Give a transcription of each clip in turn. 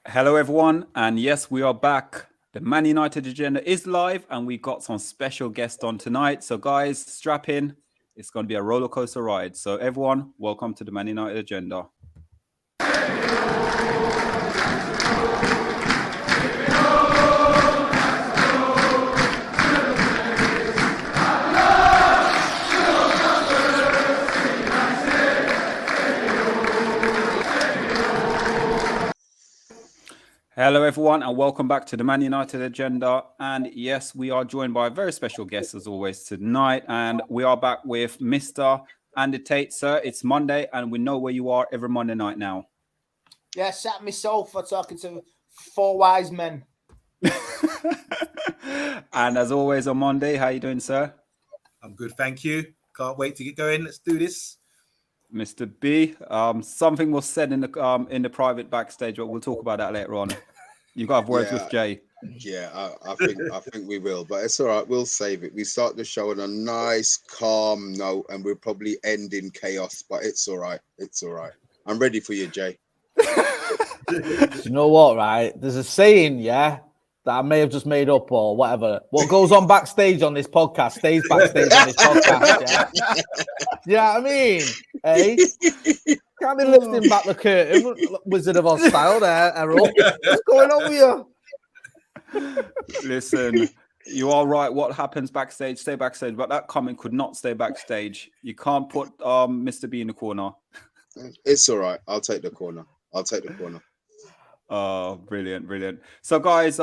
Hello, everyone. And yes, we are back. The Man United agenda is live, and we got some special guests on tonight. So, guys, strap in. It's going to be a roller coaster ride. So, everyone, welcome to the Man United agenda. Hello, everyone, and welcome back to the Man United agenda. And yes, we are joined by a very special guest as always tonight. And we are back with Mr. Andy Tate, sir. It's Monday, and we know where you are every Monday night now. Yeah, sat myself for talking to four wise men. And as always on Monday, how you doing, sir? I'm good, thank you. Can't wait to get going. Let's do this. Mr. B, something was said in the private backstage, but we'll talk about that later on. You got to have words with Jay. Yeah, I think we will, but it's all right. We'll save it. We start the show on a nice, calm note, and we'll probably end in chaos. But it's all right. It's all right. I'm ready for you, Jay. You know what, right? There's a saying, yeah, that I may have just made up or whatever. What goes on backstage on this podcast stays backstage on this podcast, yeah? Yeah, I mean, hey, can't be lifting back the curtain, Wizard of Oz style there, Errol. What's going on with you? Listen, you are right. What happens backstage, stay backstage. But that comment could not stay backstage. You can't put Mr. B in the corner. It's all right. I'll take the corner. Oh, brilliant. So, guys,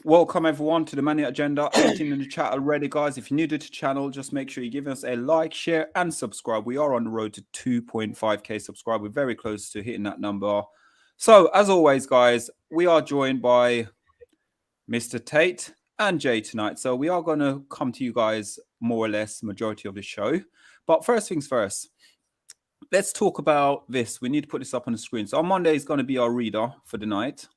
welcome everyone to the Man United agenda. 18 in the chat already, guys. If you're new to the channel, just make sure you give us a like, share, and subscribe. We are on the road to 2.5k subscribers. We're very close to hitting that number. So, as always, guys, we are joined by Mr. Tate and Jay tonight. So, we are going to come to you guys more or less majority of the show. But first things first. Let's talk about this. We need to put this up on the screen. So on Monday is going to be our reader for the night.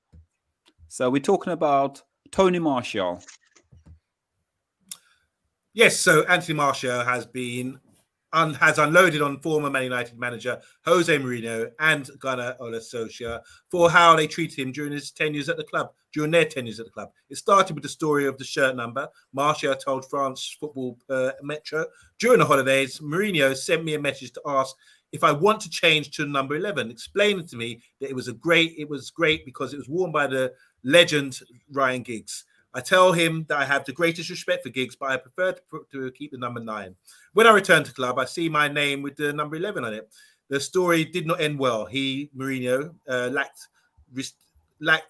So we're talking about Tony Martial. Yes, so Anthony Martial has unloaded on former Man United manager Jose Mourinho and Gunnar Solskjaer for how they treated him during their tenures at the club. It started with the story of the shirt number. Martial told France Football Metro during the holidays, Mourinho sent me a message to ask if I want to change to number 11, explaining to me that it was great because it was worn by the legend Ryan Giggs. I tell him that I have the greatest respect for Giggs, but I prefer to keep the number 9. When I return to club, I see my name with the number 11 on it. The story did not end well. Mourinho, lacked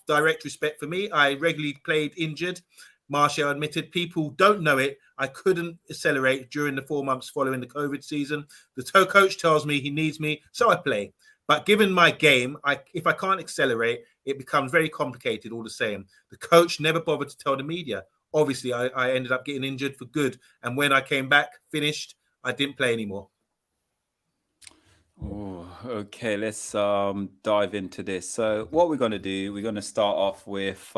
direct respect for me. I regularly played injured. Martial admitted, people don't know it. I couldn't accelerate during the 4 months following the COVID season. The toe coach tells me he needs me, so I play. But given my game, if I can't accelerate, it becomes very complicated all the same. The coach never bothered to tell the media. Obviously, I ended up getting injured for good. And when I came back, finished, I didn't play anymore. Oh, okay, let's dive into this. So what we're going to do, we're going to start off with...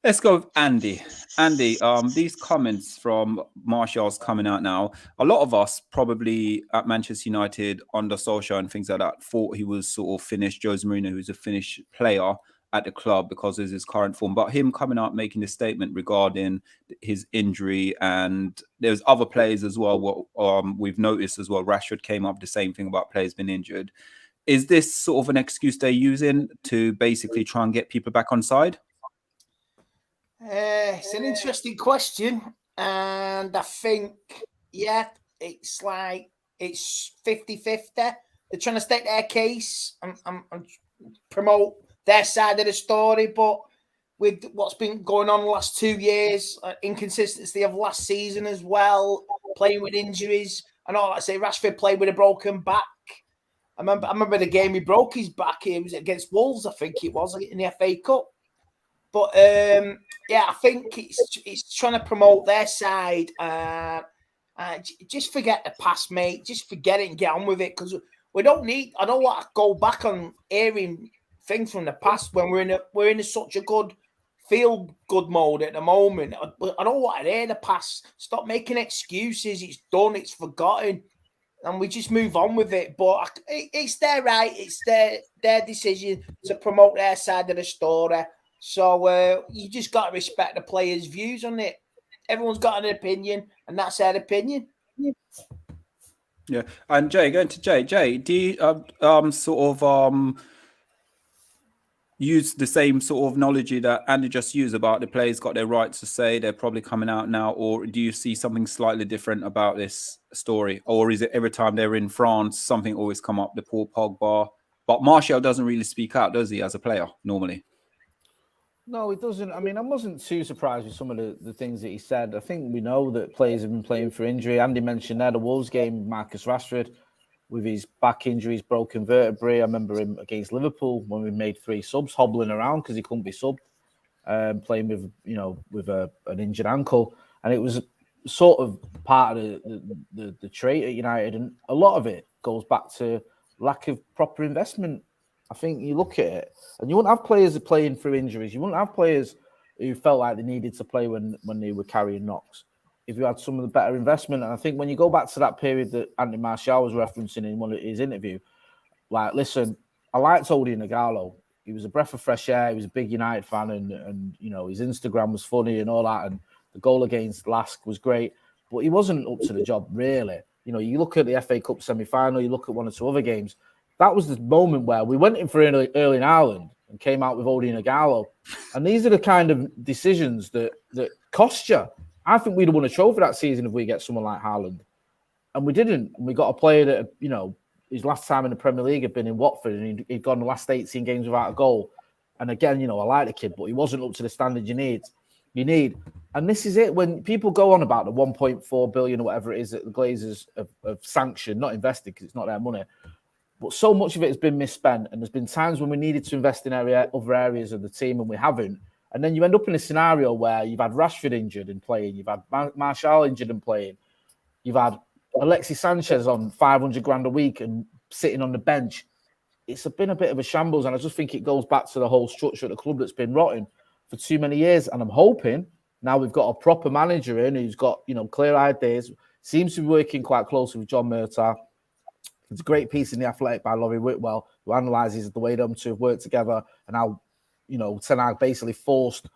let's go with Andy. Andy, these comments from Martial's coming out now. A lot of us probably at Manchester United under Solskjaer and things like that thought he was sort of finished. Jose Mourinho, who's a finished player at the club because of his current form. But him coming out making a statement regarding his injury, and there's other players as well. What we've noticed as well, Rashford came up the same thing about players being injured. Is this sort of an excuse they're using to basically try and get people back on side? It's an interesting question, and I think, yeah, it's like it's 50-50. They're trying to state their case and promote their side of the story, but with what's been going on the last 2 years, inconsistency of last season as well, playing with injuries, and all I say, Rashford played with a broken back. I remember the game he broke his back. It was against Wolves, I think it was, in the FA Cup. But yeah, I think it's trying to promote their side. Just forget the past, mate. Just forget it and get on with it, because we don't need. I don't want to go back on airing things from the past when we're in such a good feel good mode at the moment. I don't want to hear the past. Stop making excuses. It's done. It's forgotten. and we just move on with it. But it's their right. It's their decision to promote their side of the story. So you just got to respect the players' views on it. Everyone's got an opinion, and that's their opinion. Yeah. And Jay, going to Jay. Jay, do you sort of use the same sort of knowledge that Andy just used about the players got their rights to say they're probably coming out now, or do you see something slightly different about this story? Or is it every time they're in France, something always come up, the Paul Pogba? But Martial doesn't really speak out, does he, as a player, normally? No, it doesn't. I mean, I wasn't too surprised with some of the things that he said. I think we know that players have been playing for injury. Andy mentioned there the Wolves game, Marcus Rashford, with his back injuries, broken vertebrae. I remember him against Liverpool when we made 3 subs, hobbling around because he couldn't be subbed, playing with an injured ankle. And it was sort of part of the trait at United. And a lot of it goes back to lack of proper investment. I think you look at it, and you wouldn't have players playing through injuries. You wouldn't have players who felt like they needed to play when they were carrying knocks if you had some of the better investment. And I think when you go back to that period that Andy Martial was referencing in one of his interview, like, listen, I liked Oldie Nagalo. He was a breath of fresh air. He was a big United fan, and his Instagram was funny and all that. And the goal against Lask was great, but he wasn't up to the job, really. You look at the FA Cup semi-final, you look at 1 or 2 other games. That was the moment where we went in for Erling Haaland and came out with Oldie Nagalo. And these are the kind of decisions that cost you. I think we'd have won a trophy that season if we get someone like Haaland. And we didn't. And we got a player that, his last time in the Premier League had been in Watford, and he'd gone the last 18 games without a goal. And again, I like the kid, but he wasn't up to the standard you need. And this is it. When people go on about the 1.4 billion or whatever it is that the Glazers have sanctioned, not invested because it's not their money, but so much of it has been misspent, and there's been times when we needed to invest in other areas of the team and we haven't. And then you end up in a scenario where you've had Rashford injured and playing, you've had Martial injured and playing, you've had Alexis Sanchez on 500 grand a week and sitting on the bench. It's been a bit of a shambles, and I just think it goes back to the whole structure of the club that's been rotten for too many years. And I'm hoping now we've got a proper manager in who's got clear ideas, seems to be working quite closely with John Murtagh. It's a great piece in The Athletic by Laurie Whitwell, who analyses the way them two have worked together and how, Ten Hag basically forced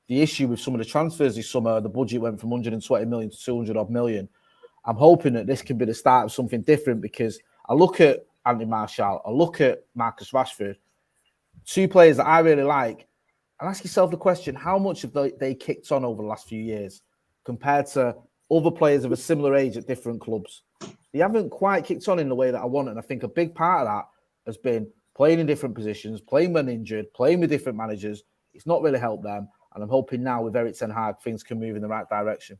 the issue with some of the transfers this summer. The budget went from 120 million to 200 odd million. I'm hoping that this can be the start of something different, because I look at Andy Martial, I look at Marcus Rashford, 2 players that I really like, and ask yourself the question, how much have they kicked on over the last few years compared to other players of a similar age at different clubs? They haven't quite kicked on in the way that I want. And I think a big part of that has been playing in different positions, playing when injured, playing with different managers. It's not really helped them. And I'm hoping now with Erik ten Hag, things can move in the right direction.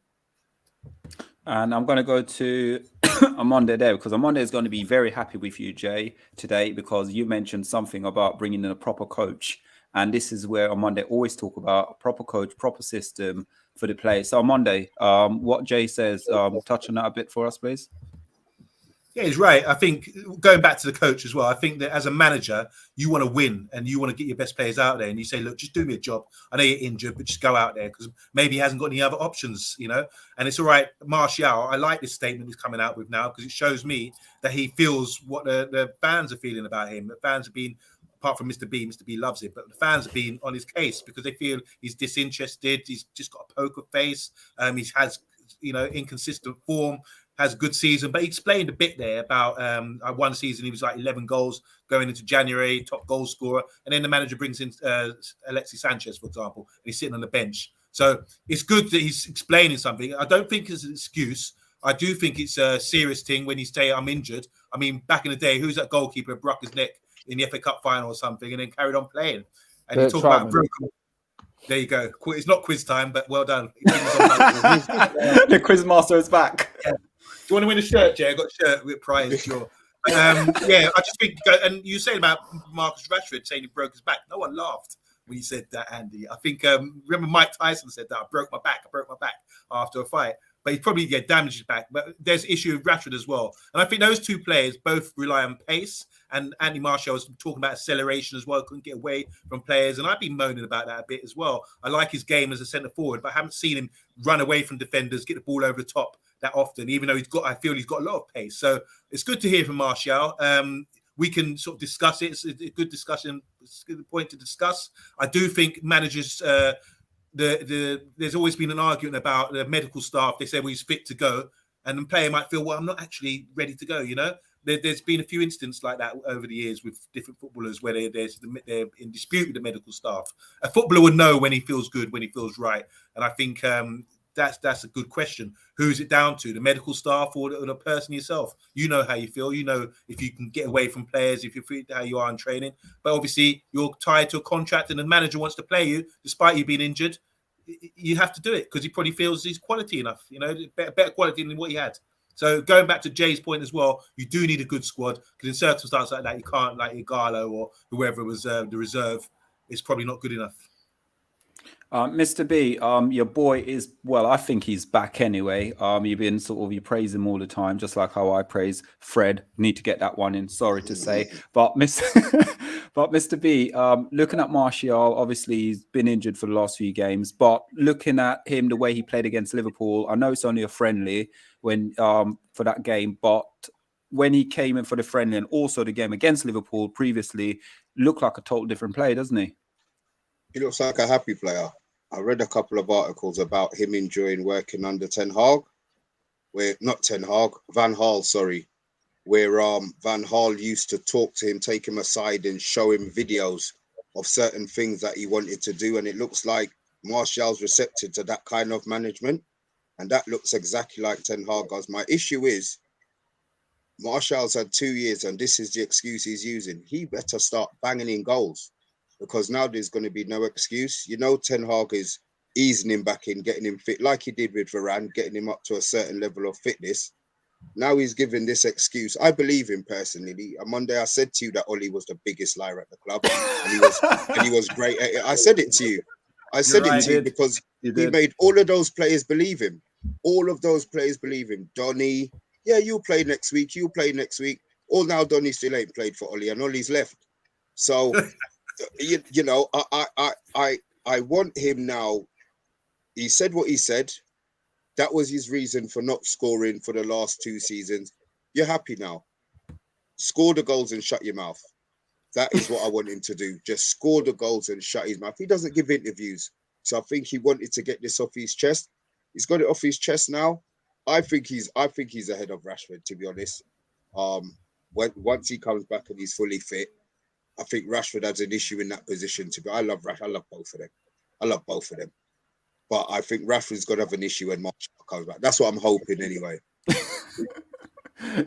And I'm going to go to Omundi there, because Omundi is going to be very happy with you, Jay, today, because you mentioned something about bringing in a proper coach. And this is where Omundi always talk about a proper coach, proper system for the players. So Omundi, what Jay says, touch on that a bit for us, please. Yeah, he's right. I think going back to the coach as well, I think that as a manager, you want to win and you want to get your best players out there. And you say, look, just do me a job. I know you're injured, but just go out there, because maybe he hasn't got any other options, And it's all right. Martial, I like this statement he's coming out with now, because it shows me that he feels what the fans are feeling about him. The fans have been, apart from Mr. B loves it, but the fans have been on his case because they feel he's disinterested. He's just got a poker face. He has, inconsistent form. Has a good season, but he explained a bit there about one season he was like 11 goals going into January, top goal scorer, and then the manager brings in Alexis Sanchez, for example, and he's sitting on the bench. So it's good that he's explaining something. I don't think it's an excuse. I do think it's a serious thing when you say I'm injured. I mean, back in the day, who's that goalkeeper broke his neck in the FA Cup final or something and then carried on playing? And you talk about broken. There you go. It's not quiz time, but well done. The quiz master is back. Yeah. Do you want to win a shirt, Jay? I got a shirt with prize. Sure. I just think, and you said about Marcus Rashford saying he broke his back. No one laughed when you said that, Andy. I think, remember Mike Tyson said that, I broke my back after a fight. But he probably damaged his back. But there's issue with Rashford as well. And I think those 2 players both rely on pace. And Andy Martial was talking about acceleration as well. Couldn't get away from players. And I've been moaning about that a bit as well. I like his game as a centre forward, but I haven't seen him run away from defenders, get the ball over the top. that often, even though I feel he's got a lot of pace. So it's good to hear from Martial. We can sort of discuss it. It's a good discussion. It's a good point to discuss. I do think managers, there's always been an argument about the medical staff. They say, well, he's fit to go. And the player might feel, well, I'm not actually ready to go, you know? There's been a few instances like that over the years with different footballers where they're in dispute with the medical staff. A footballer would know when he feels good, when he feels right. And I think that's a good question. Who's it down to, the medical staff or the person yourself? You know how you feel. You know if you can get away from players, if you feel how you are in training. But obviously, you're tied to a contract and the manager wants to play you, despite you being injured. You have to do it because he probably feels he's quality enough, you know, better quality than what he had. So going back to Jay's point as well, you do need a good squad because in circumstances like that, you can't, like Igalo or whoever was the reserve, is probably not good enough. Mr. B, your boy is, well, I think he's back anyway. You've been you praise him all the time, just like how I praise Fred. Need to get that one in, sorry to say. But Mr. B, looking at Martial, obviously he's been injured for the last few games, but looking at him, the way he played against Liverpool, I know it's only a friendly for that game, but when he came in for the friendly and also the game against Liverpool previously, looked like a total different player, doesn't he? He looks like a happy player. I read a couple of articles about him enjoying working under Van Gaal, where Van Gaal used to talk to him, take him aside and show him videos of certain things that he wanted to do. And it looks like Martial's receptive to that kind of management. And that looks exactly like Ten Hag does. My issue is Martial's had 2 years and this is the excuse he's using. He better start banging in goals. Because now there's going to be no excuse. You know, Ten Hag is easing him back in, getting him fit, like he did with Varane, getting him up to a certain level of fitness. Now he's giving this excuse. I believe him personally. On Monday, I said to you that Oli was the biggest liar at the club, and he was great at it. I said it to you. I said it to you because he made all of those players believe him. All of those players believe him. Donny, yeah, you'll play next week. You'll play next week. All now, Donny still ain't played for Oli, and Oli's left. So. You know, I want him now. He said what he said. That was his reason for not scoring for the last 2 seasons. You're happy now. Score the goals and shut your mouth. That is what I want him to do. Just score the goals and shut his mouth. He doesn't give interviews. So I think he wanted to get this off his chest. He's got it off his chest now. I think he's ahead of Rashford, to be honest. Once he comes back and he's fully fit, I think Rashford has an issue in that position. I love Rashford. I love both of them. But I think Rashford's going to have an issue when Martial comes back. That's what I'm hoping anyway.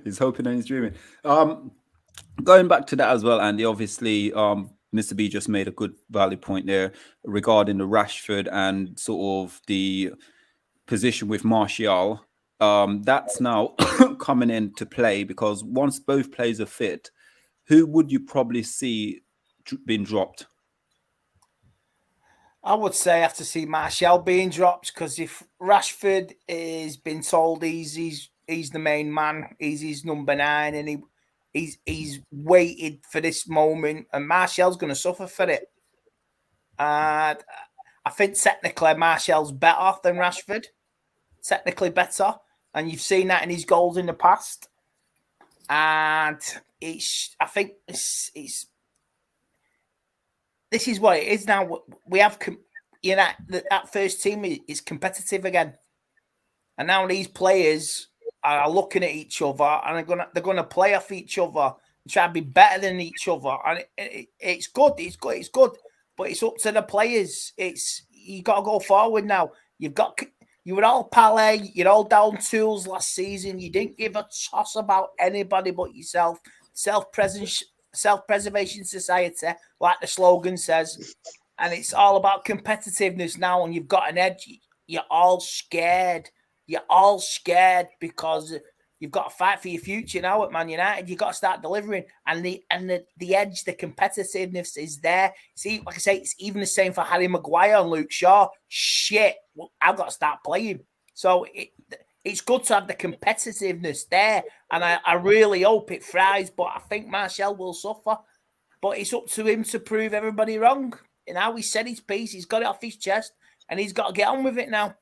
He's hoping and he's dreaming. Going back to that as well, Andy, obviously, Mr. B just made a good valid point there regarding the Rashford and sort of the position with Martial. That's now coming into play because once both players are fit, who would you probably see being dropped? I would say I have to see Martial being dropped because if Rashford is been told he's the main man, he's his number 9, and he's waited for this moment, and Martial's going to suffer for it. And I think technically Martial's better than Rashford, technically better, and you've seen that in his goals in the past. And I think this is what it is now. We have, that first team is competitive again, and now these players are looking at each other and they're gonna play off each other and try to be better than each other. And it's good, but it's up to the players. You got to go forward now. You were all Palais, you're all down tools last season. You didn't give a toss about anybody but yourself. Self-preservation society, like the slogan says. And it's all about competitiveness now, and you've got an edge. You're all scared. You're all scared because you've got to fight for your future now at Man United. You've got to start delivering. And the edge, the competitiveness is there. See, like I say, it's even the same for Harry Maguire and Luke Shaw. Shit, I've got to start playing. So it's good to have the competitiveness there. And I really hope it thrives. But I think Martial will suffer. But it's up to him to prove everybody wrong. You know, he said his piece. He's got it off his chest. And he's got to get on with it now.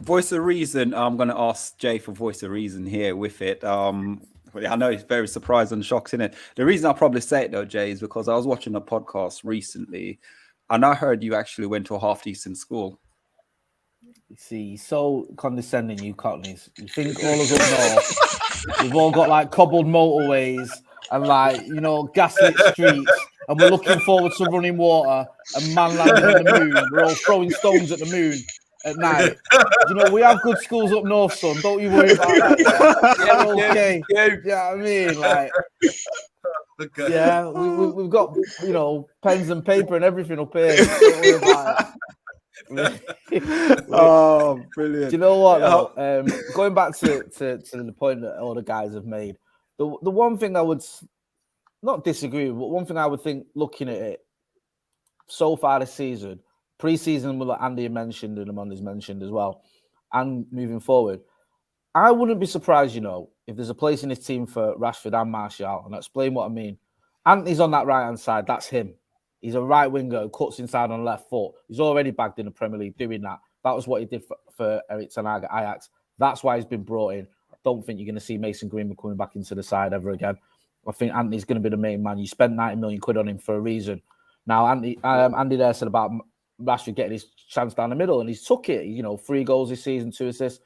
Voice of reason. I'm going to ask Jay for voice of reason here with it. I know he's very surprised and shocked in it. The reason I'll probably say it though, Jay, is because I was watching a podcast recently, and I heard you actually went to a half decent school. You see, so condescending, you Cockneys. You think all of us up north, we've all got like cobbled motorways and like, you know, gaslit streets, and we're looking forward to running water and man landing on the moon. We're all throwing stones at the moon at night. You know, we have good schools up north, son. Don't you worry about that. Yeah, we're okay. Yeah, I mean, like, yeah, we've got, you know, pens and paper and everything up here. Don't worry about it. Oh, brilliant. Do you know what though? Going back to the point that all the guys have made, the one thing I would not disagree with, but one thing I would think looking at it so far this season, pre-season, like Andy mentioned and Omondi's mentioned as well, and moving forward, I wouldn't be surprised, you know, if there's a place in his team for Rashford and Martial, and I'll explain what I mean. Anthony's on that right-hand side, that's him. He's a right winger who cuts inside on the left foot. He's already bagged in the Premier League doing that. That was what he did for Erik ten Hag at Ajax. That's why he's been brought in. I don't think you're going to see Mason Greenwood coming back into the side ever again. I think Anthony's going to be the main man. You spent 90 million quid on him for a reason. Now, Andy there said about Rashford getting his chance down the middle, and he's took it. You know, 3 goals this season, 2 assists.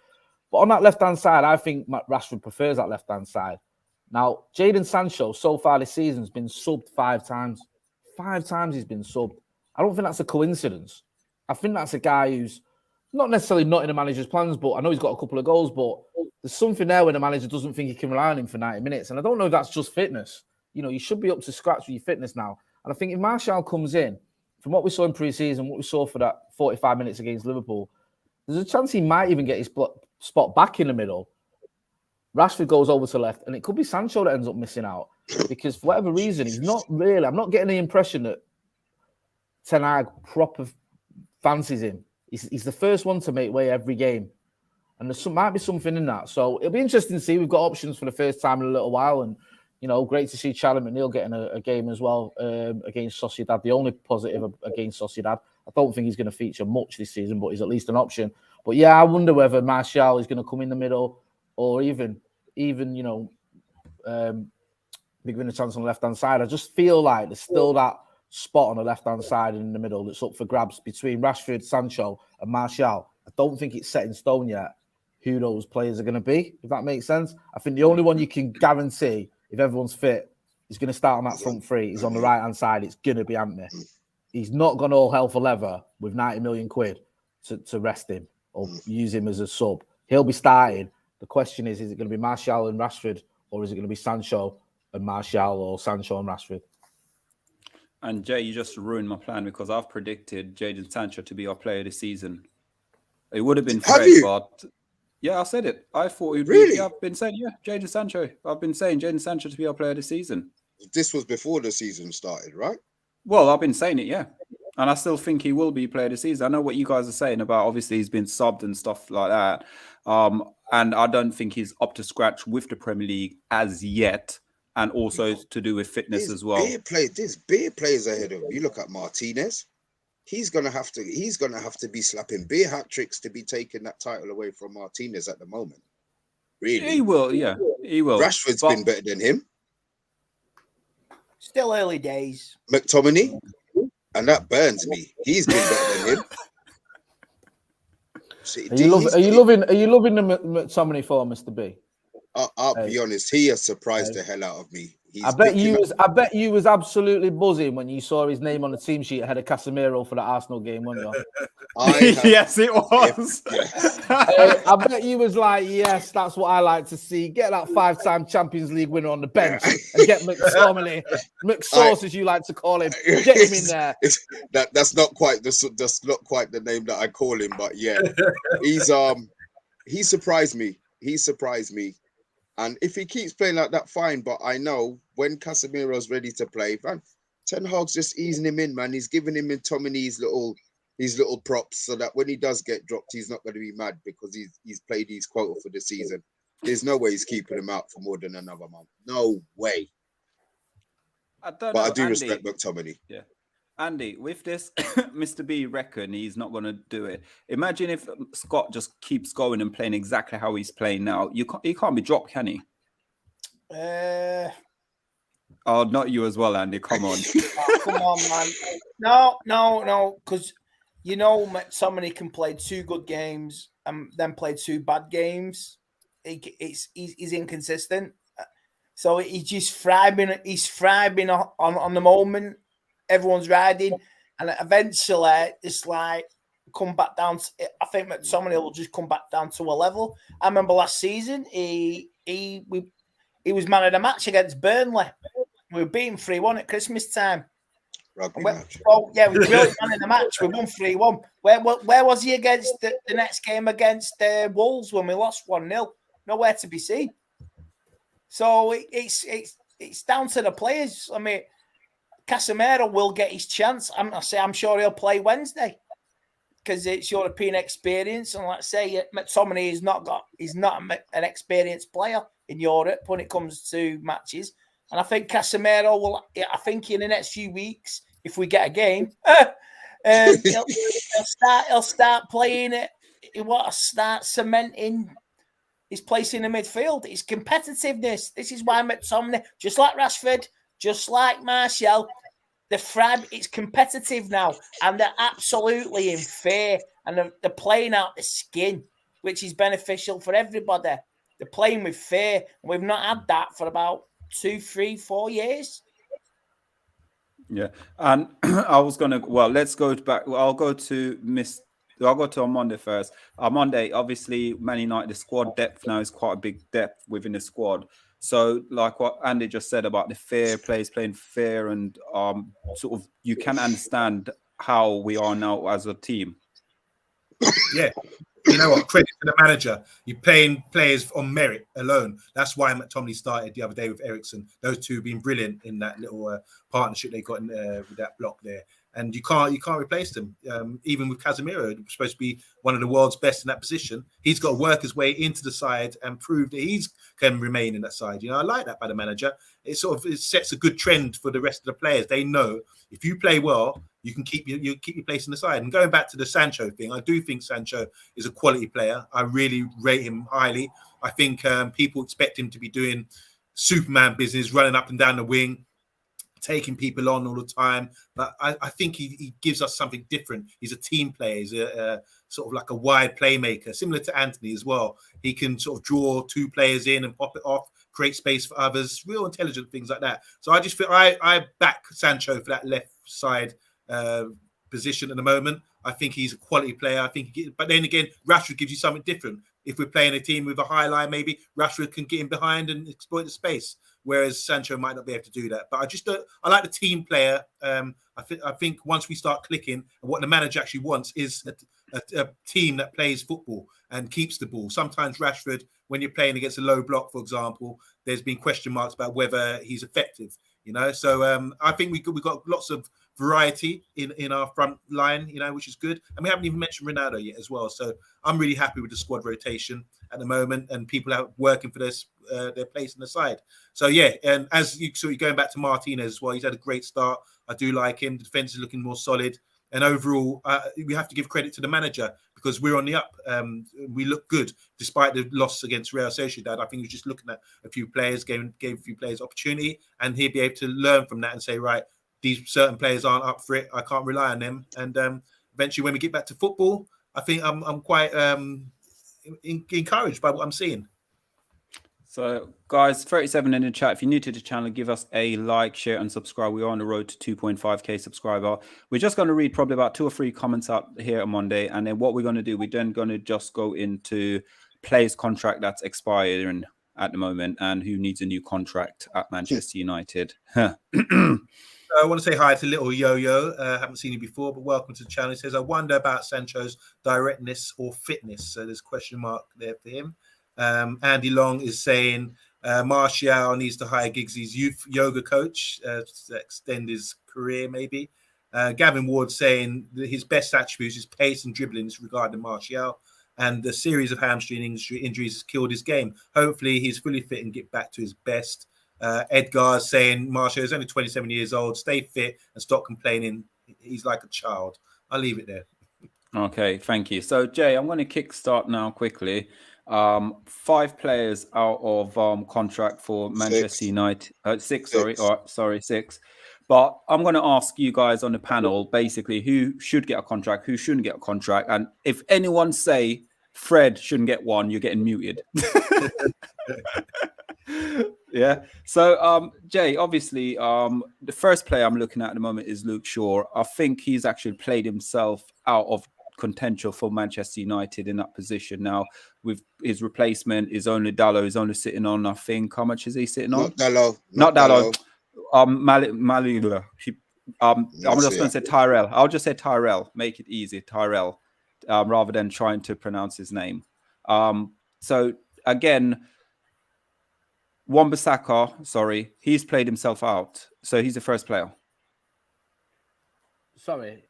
But on that left-hand side, I think Rashford prefers that left-hand side. Now, Jadon Sancho, so far this season, has been subbed 5 times. 5 times he's been subbed. I don't think that's a coincidence. I think that's a guy who's not necessarily not in the manager's plans, but I know he's got a couple of goals, but there's something there when the manager doesn't think he can rely on him for 90 minutes. And I don't know if that's just fitness. You know, you should be up to scratch with your fitness now. And I think if Martial comes in, from what we saw in pre-season, what we saw for that 45 minutes against Liverpool, there's a chance he might even get his spot back in the middle. Rashford goes over to left, and it could be Sancho that ends up missing out. Because for whatever reason, he's not really... I'm not getting the impression that Ten Hag proper fancies him. He's the first one to make way every game. And might be something in that. So it'll be interesting to see. We've got options for the first time in a little while. And, you know, great to see Charlie McNeil getting a game as well against Sociedad. The only positive against Sociedad. I don't think he's going to feature much this season, but he's at least an option. But yeah, I wonder whether Martial is going to come in the middle or even you know... given a chance on the left-hand side. I just feel like there's still that spot on the left-hand side and in the middle that's up for grabs between Rashford, Sancho and Martial. I don't think it's set in stone yet who those players are going to be, if that makes sense. I think the only one you can guarantee, if everyone's fit, is going to start on that front three. He's on the right-hand side. It's going to be Anthony. He's not gone all hell for leather with 90 million quid to rest him or use him as a sub. He'll be starting. The question is it going to be Martial and Rashford, or is it going to be Sancho and Martial, or Sancho and Rashford? And Jay, you just ruined my plan because I've predicted Jadon Sancho to be our player this season. It would have been Fred, but yeah, I said it. I thought it would Really? be. I've been saying, Jadon Sancho. I've been saying Jadon Sancho to be our player this season. This was before the season started, right? Well, I've been saying it, yeah. And I still think he will be player this season. I know what you guys are saying about obviously he's been subbed and stuff like that. And I don't think he's up to scratch with the Premier League as yet. And also to do with fitness as well. There's beer players ahead of him. You look at Martinez. He's gonna have to be slapping beer hat tricks to be taking that title away from Martinez at the moment. Really, he will. Yeah, he will. Rashford's been better than him. Still early days. McTominay, and that burns me. He's been better than him. Are you loving the McTominay for Mr. B? I'll be honest, he has surprised the hell out of me. I bet you was absolutely buzzing when you saw his name on the team sheet ahead of Casemiro for the Arsenal game, weren't you? Yes, it was. I bet you was like, yes, that's what I like to see. Get that 5-time Champions League winner on the bench and get McTominay, McSauce as you like to call him. Get him in there. That's not quite the name that I call him, but yeah, he surprised me. He surprised me. And if he keeps playing like that, fine. But I know when Casemiro's ready to play, man, Ten Hag's just easing him in, man. He's giving him McTominay's little props so that when he does get dropped, he's not going to be mad because he's played his quota for the season. There's no way he's keeping him out for more than another month. No way. I don't know, but I do Andy, respect McTominay. Yeah. Andy, with this, Mr. B reckon he's not going to do it. Imagine if Scott just keeps going and playing exactly how he's playing now. He can't be dropped, can he? Oh, not you as well, Andy. Come on. Come on, man. No. Because somebody can play 2 good games and then play 2 bad games. He's inconsistent. So he's just thriving. He's thriving on the moment. Everyone's riding, and eventually it's like come back down. I think McTominay will just come back down to a level. I remember last season he was man of the match against Burnley. We were beating 3-1 at Christmas time. Rugby match. Oh yeah, we were brilliant man of the match. We won 3-1. Where was he against the next game against Wolves when we lost 1-0? Nowhere to be seen. So it's down to the players. I mean, Casemiro will get his chance. I'm sure he'll play Wednesday because it's European experience. And let's say McTominay he's not an experienced player in Europe when it comes to matches. And I think Casemiro will. I think in the next few weeks, if we get a game, he'll start playing it. He want to start cementing his place in the midfield. His competitiveness. This is why McTominay, just like Rashford, just like Martial, it's competitive now, and they're absolutely in fear, and they're playing out the skin, which is beneficial for everybody. They're playing with fear, and we've not had that for about 2, 3, 4 years. Yeah, and I was gonna. Well, let's go back. I'll go to Omundi first. Omundi, obviously, Man United, the squad depth now is quite a big depth within the squad. So, like what Andy just said about the fair players playing fair, and sort of you can understand how we are now as a team. Yeah. You know what? Credit to the manager. You're playing players on merit alone. That's why McTominay started the other day with Eriksen. Those two have been brilliant in that little partnership they got in with that block there. And you can't replace them. Even with Casemiro, who's supposed to be one of the world's best in that position, he's got to work his way into the side and prove that he can remain in that side. I like that by the manager. It sets a good trend for the rest of the players. They know if you play well, you can keep your place in the side. And going back to the Sancho thing, I do think Sancho is a quality player. I really rate him highly. I think people expect him to be doing Superman business, running up and down the wing, taking people on all the time, but I think he gives us something different. He's a team player. He's a sort of like a wide playmaker, similar to Anthony as well. He can sort of draw 2 players in and pop it off, create space for others, real intelligent things like that. So I just feel I back Sancho for that left side position at the moment. I think he's a quality player. I think, but then again, Rashford gives you something different. If we're playing a team with a high line, maybe Rashford can get in behind and exploit the space, whereas Sancho might not be able to do that. But I like the team player. I think once we start clicking, and what the manager actually wants is a team that plays football and keeps the ball. Sometimes Rashford, when you're playing against a low block, for example, there's been question marks about whether he's effective. So I think we've got lots of variety in our front line, which is good. And we haven't even mentioned Ronaldo yet as well. So I'm really happy with the squad rotation at the moment and people out working for their place in the side. So yeah, and as you saw, you're going back to Martinez as well. He's had a great start. I do like him. The defense is looking more solid. And overall, we have to give credit to the manager because we're on the up. We look good despite the loss against Real Sociedad. I think he's just looking at a few players, gave a few players opportunity, and he'll be able to learn from that and say, right, these certain players aren't up for it. I can't rely on them. And eventually, when we get back to football, I think I'm quite encouraged by what I'm seeing. So, guys, 37 in the chat. If you're new to the channel, give us a like, share, and subscribe. We're on the road to 2.5k subscriber. We're just going to read probably about 2 or 3 comments up here on Monday. And then what we're going to do, we're then going to just go into players' contract that's expiring at the moment and who needs a new contract at Manchester United. I want to say hi to little Yo-Yo. Haven't seen you before, but welcome to the channel. He says, I wonder about Sancho's directness or fitness. So there's a question mark there for him. Andy Long is saying Martial needs to hire Giggsy's youth yoga coach to extend his career, maybe. Gavin Ward saying that his best attributes is pace and dribbling regarding Martial, and the series of hamstring injuries has killed his game. Hopefully, he's fully fit and get back to his best. Edgar saying Martial is only 27 years old. Stay fit and stop complaining he's like a child. I'll leave it there. Okay, thank you. So, Jay, I'm going to kickstart now quickly. 5 players out of contract for Manchester United. 6, sorry. All right, sorry, 6. But I'm going to ask you guys on the panel, basically, who should get a contract, who shouldn't get a contract. And if anyone say Fred shouldn't get one, you're getting muted. Yeah. So, Jay, obviously, the first player I'm looking at the moment is Luke Shaw. I think he's actually played himself out of contention for Manchester United in that position now. With his replacement is only Dalot. He's only sitting on, I think, how much is he sitting on? Not Dalot. I'm just going to say Tyrell. I'll just say Tyrell. Make it easy, Tyrell, rather than trying to pronounce his name. So again, Wan-Bissaka, sorry, he's played himself out. So he's the first player. Sorry.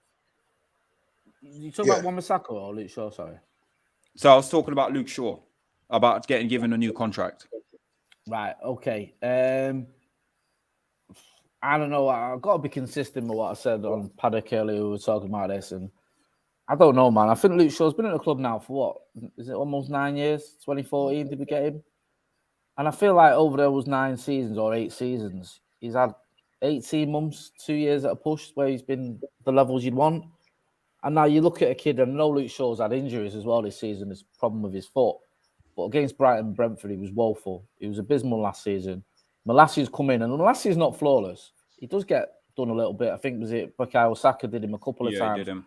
You talking about Wan-Bissaka or Luke Shaw? Sorry. So I was talking about Luke Shaw, about getting given a new contract. Right. Okay. I don't know. I've got to be consistent with what I said on Paddock earlier. We were talking about this, and I don't know, man. I think Luke Shaw's been at the club now for what? Is it almost 9 years? 2014, did we get him? And I feel like over those 9 seasons or 8 seasons, he's had 18 months, 2 years at a push where he's been the levels you'd want. And now you look at a kid, and I know Luke Shaw's had injuries as well this season. There's a problem with his foot. But against Brighton and Brentford, he was woeful. He was abysmal last season. Malassi's come in, and Malassi's not flawless. He does get done a little bit. I think was it Bukayo Saka did him a couple of times. He did him.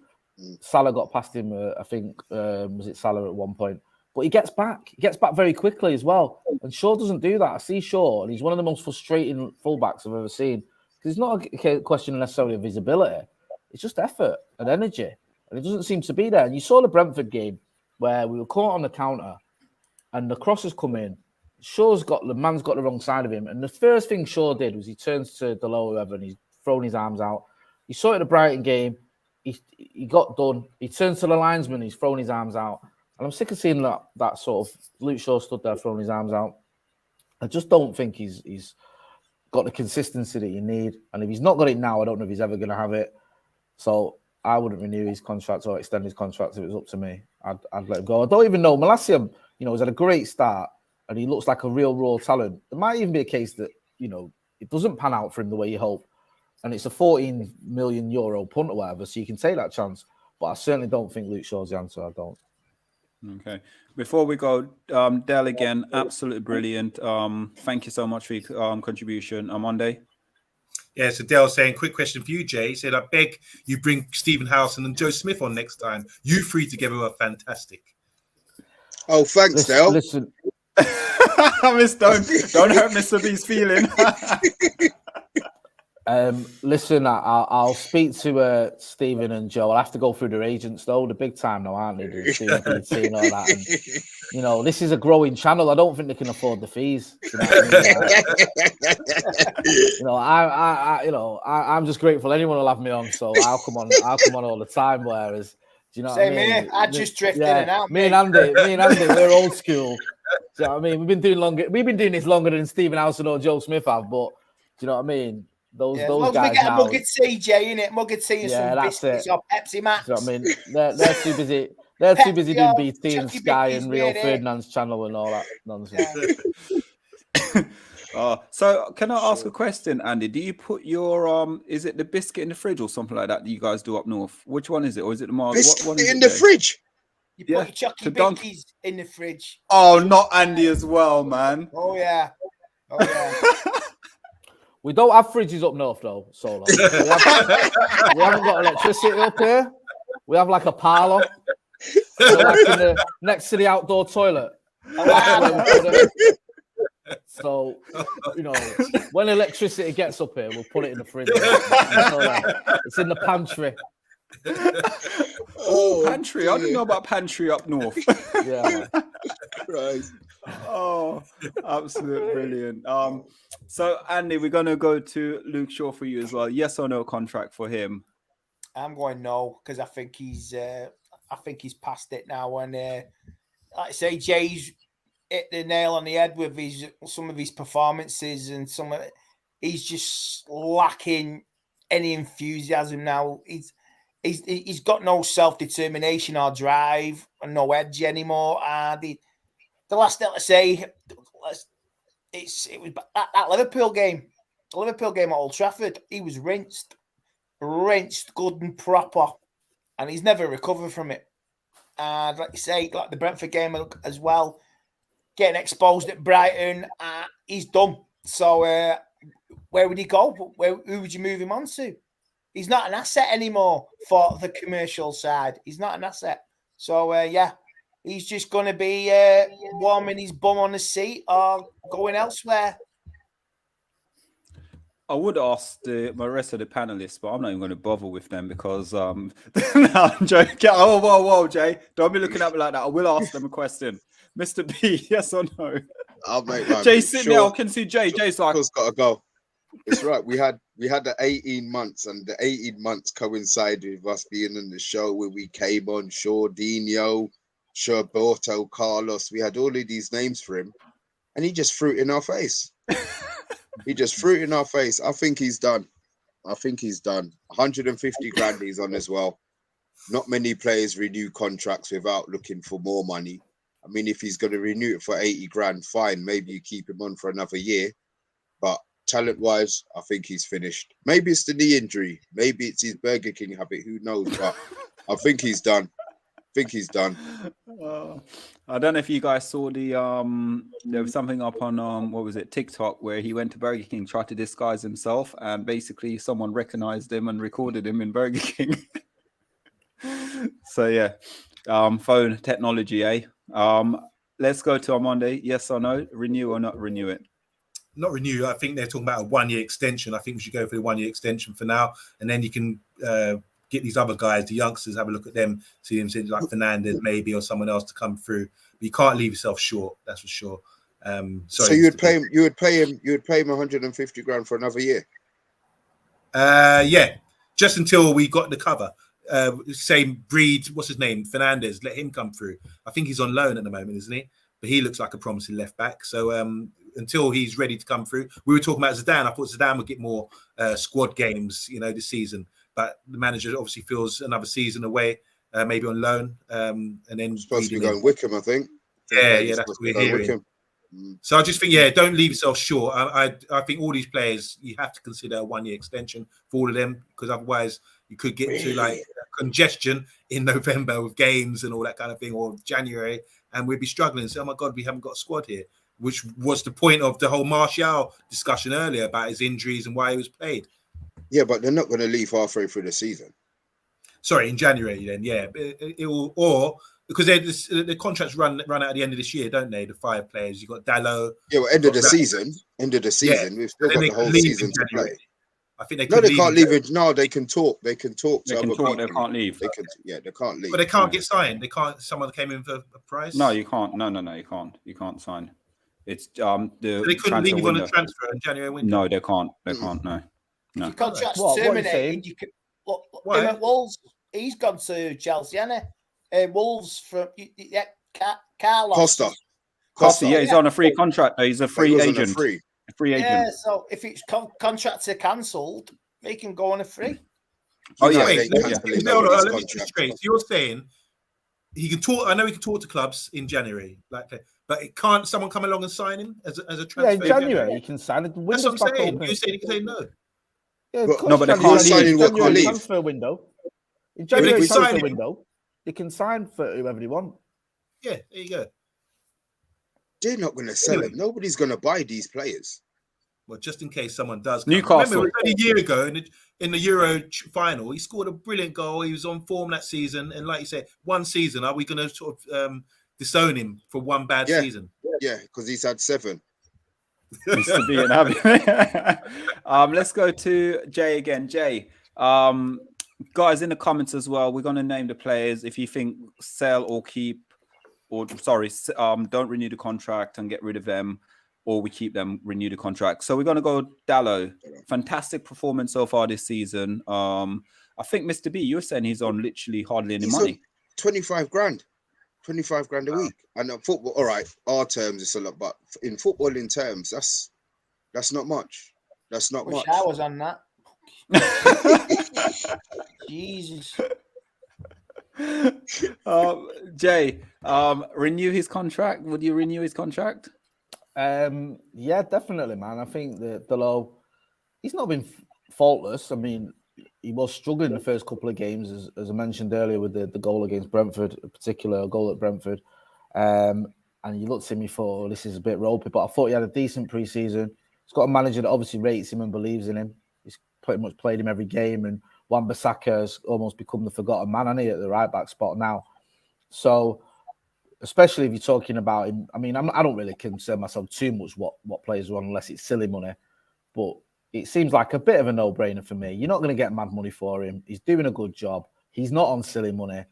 Salah got past him. I think was it Salah at one point. But he gets back. He gets back very quickly as well. And Shaw doesn't do that. I see Shaw, and he's one of the most frustrating fullbacks I've ever seen. Because it's not a question necessarily of his ability. It's just effort and energy. And it doesn't seem to be there. And you saw the Brentford game where we were caught on the counter and the crosses come in. The man's got the wrong side of him. And the first thing Shaw did was he turns to Dalot, whoever, and he's thrown his arms out. You saw it at the Brighton game. He got done. He turns to the linesman. He's thrown his arms out. And I'm sick of seeing that sort of Luke Shaw stood there throwing his arms out. I just don't think he's got the consistency that you need. And if he's not got it now, I don't know if he's ever going to have it. So I wouldn't renew his contract or extend his contract if it was up to me. I'd let him go. I don't even know. Malacia, has had a great start and he looks like a real raw talent. There might even be a case that, it doesn't pan out for him the way you hope. And it's a 14 million euro punt or whatever, so you can take that chance. But I certainly don't think Luke Shaw's the answer. I don't. Okay. Before we go, Del again, absolutely brilliant. Thank you so much for your contribution. Omundi. Yeah, so Dale saying, quick question for you, Jay. He said, I beg you bring Stephen Howson and Joe Smith on next time. You three together are fantastic. Oh, thanks, Dale. Listen. Don't hurt Mr. B's feeling. Listen, I'll speak to Stephen and Joe. I'll have to go through their agents, though. The big time now, aren't they? The and all that. And, this is a growing channel. I don't think they can afford the fees. I'm just grateful anyone will have me on, so I'll come on all the time. Whereas, do you know what I mean? Same here. I just drift in and out. Me and Andy, we're old school. Do you know what I mean? We've been doing this longer than Stephen Howson or Joe Smith have, but do you know what I mean? Those guys we get now, a mug of CJ, innit? Mug of tea and some biscuits or Pepsi Max. You know what I mean? They're too busy. They're too busy doing BT and Sky and Rio Ferdinand's channel and all that nonsense. So can I ask a question, Andy? Do you put your is it the biscuit in the fridge or something like that you guys do up north? Which one is it, or is it the Mars? Biscuit what one is in the fridge. You put your chocolate biscuits in the fridge. Oh, not Andy as well, man. Oh yeah. We don't have fridges up north though, Solo. We haven't got electricity up here. We have like a parlour next to the outdoor toilet. So, when electricity gets up here, we'll put it in the fridge. It's in the pantry. Oh, pantry! I didn't know about pantry up north. Yeah, right. Oh, absolutely brilliant. So Andy, we're gonna go to Luke Shaw for you as well. Yes or no contract for him? I'm going no because I think he's past it now. And like I say, Jay's hit the nail on the head with some of his performances and he's just lacking any enthusiasm now. He's got no self-determination or drive and no edge anymore. And the last thing to say, it was that Liverpool game. The Liverpool game at Old Trafford, he was rinsed good and proper, and he's never recovered from it. And like you say, like the Brentford game as well, getting exposed at Brighton, he's done. So where would he go? Who would you move him on to? He's not an asset anymore for the commercial side. He's not an asset. So he's just going to be warming his bum on the seat or going elsewhere. I would ask my rest of the panelists, but I'm not even going to bother with them because no, I'm joking. Oh, whoa, Jay, don't be looking at me like that. I will ask them a question, Mr. B. Yes or no? I'll make my Jay sitting there. I can see Jay. Jay's like, got to go. It's right. We had the 18 months, and the 18 months coincided with us being in the show where we came on Shordinho, Sherberto, Carlos. We had all of these names for him, and he just threw it in our face. He just threw it in our face. I think he's done. 150 grand he's on as well. Not many players renew contracts without looking for more money. I mean, if he's going to renew it for 80 grand, fine. Maybe you keep him on for another year. But talent-wise, I think he's finished. Maybe it's the knee injury. Maybe it's his Burger King habit. Who knows? But I think he's done. I don't know if you guys saw there was something up on what was it, TikTok, where he went to Burger King, tried to disguise himself, and basically someone recognized him and recorded him in Burger King. So yeah, phone technology, eh? Let's go to Omundi. Yes or no? Renew or not renew it? Not renew. I think they're talking about a 1-year extension. I think we should go for the 1-year extension for now, and then you can get these other guys, the youngsters, have a look at them, see them like Fernandez maybe or someone else to come through. But you can't leave yourself short, that's for sure. Sorry, so you would pay him 150 grand for another year? Yeah, just until we got the cover. Same breed, what's his name? Fernandez, let him come through. I think he's on loan at the moment, isn't he? But he looks like a promising left back. So until he's ready to come through, we were talking about Zidane. I thought Zidane would get more squad games, this season. But the manager obviously feels another season away, maybe on loan, and then supposed to be going Wickham, I think. Yeah, that's what we're hearing. So I just think, don't leave yourself short. I think all these players, you have to consider a 1-year extension for all of them, because otherwise you could get to like congestion in November with games and all that kind of thing, or January, and we'd be struggling. So, oh my God, we haven't got a squad here, which was the point of the whole Martial discussion earlier about his injuries and why he was played. Yeah, but they're not going to leave halfway through the season. Sorry, in January then, yeah. It will, or because the contracts run out at the end of this year, don't they? The 5 players. You got Dallo. Yeah, well, end of the season. Yeah. We've still got the whole season to play. I think they can't leave. No, they can talk. They can talk. They can't leave. They can't leave. But they can't get signed. They can't. Someone came in for a price. No, you can't. No, you can't. You can't sign. It's so they couldn't leave on a transfer in January window. No, they can't. They can't. No. Your contract's terminated. You can look him at Wolves. He's gone to Chelsea, hasn't he? Wolves from Carlos. Costa. Yeah, he's on a free contract. He's a free agent. A free agent. Yeah, so if it's contracts are cancelled, he can go on a free. Oh yeah. Let me get this straight. So you're saying he can talk? I know he can talk to clubs in January, but it can't. Someone come along and sign him as a transfer. Yeah, in January he can sign it. That's what I'm saying. You said he can say no. Yeah, no, but they can't sign in what can't leave. Transfer window. In January transfer window, they can sign for whoever they want. Yeah, there you go. They're not going to sell him. Nobody's going to buy these players. Well, just in case someone does. Newcastle. Remember, it was only a year ago in the Euro final, he scored a brilliant goal. He was on form that season, and like you said, one season. Are we going to sort of disown him for one bad season? Yeah, because he's had 7. Mr. B and Abby. Let's go to Jay again. Jay, guys, in the comments as well, we're going to name the players. If you think sell or keep, or don't renew the contract and get rid of them, or we keep them, renew the contract. So we're going to go Dallo. Fantastic performance so far this season. I think, Mr. B, you were saying he's on literally hardly any money. 25 grand. 25 grand a week. And football, all right, our terms it's a lot, but in footballing terms, that's not much. That's not much. I was on that. Jesus. Jay, renew his contract. Would you renew his contract? Yeah, definitely, man. I think that Delo, he's not been faultless. I mean, he was struggling the first couple of games, as I mentioned earlier, with the goal against Brentford, a particular goal at Brentford. And you looked at me for, this is a bit ropey, but I thought he had a decent pre-season. He's got a manager that obviously rates him and believes in him. He's pretty much played him every game, and Wan-Bissaka has almost become the forgotten man, hasn't he, at the right-back spot now. So, especially if you're talking about him, I mean, I don't really concern myself too much what players are on unless it's silly money, but it seems like a bit of a no-brainer for me. You're not going to get mad money for him. He's doing a good job. He's not on silly money.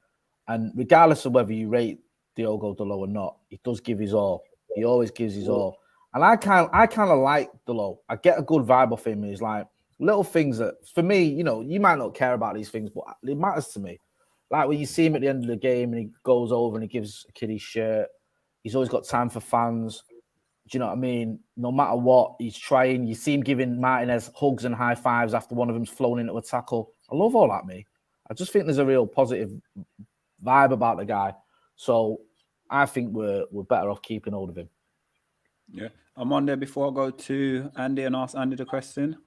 And regardless of whether you rate Diogo Dalot or not, he does give his all. He always gives his all. And I kind of like Dalot. I get a good vibe off him. He's like little things that, for me, you know, you might not care about these things, but it matters to me. Like when you see him at the end of the game and he goes over and he gives a kid his shirt. He's always got time for fans. Do you know what I mean? No matter what, he's trying. You see him giving Martinez hugs and high fives after one of them's flown into a tackle. I love all that, me. I just think there's a real positive vibe about the guy. So I think we're better off keeping hold of him. Yeah. I'm on there before I go to Andy and ask Andy the question.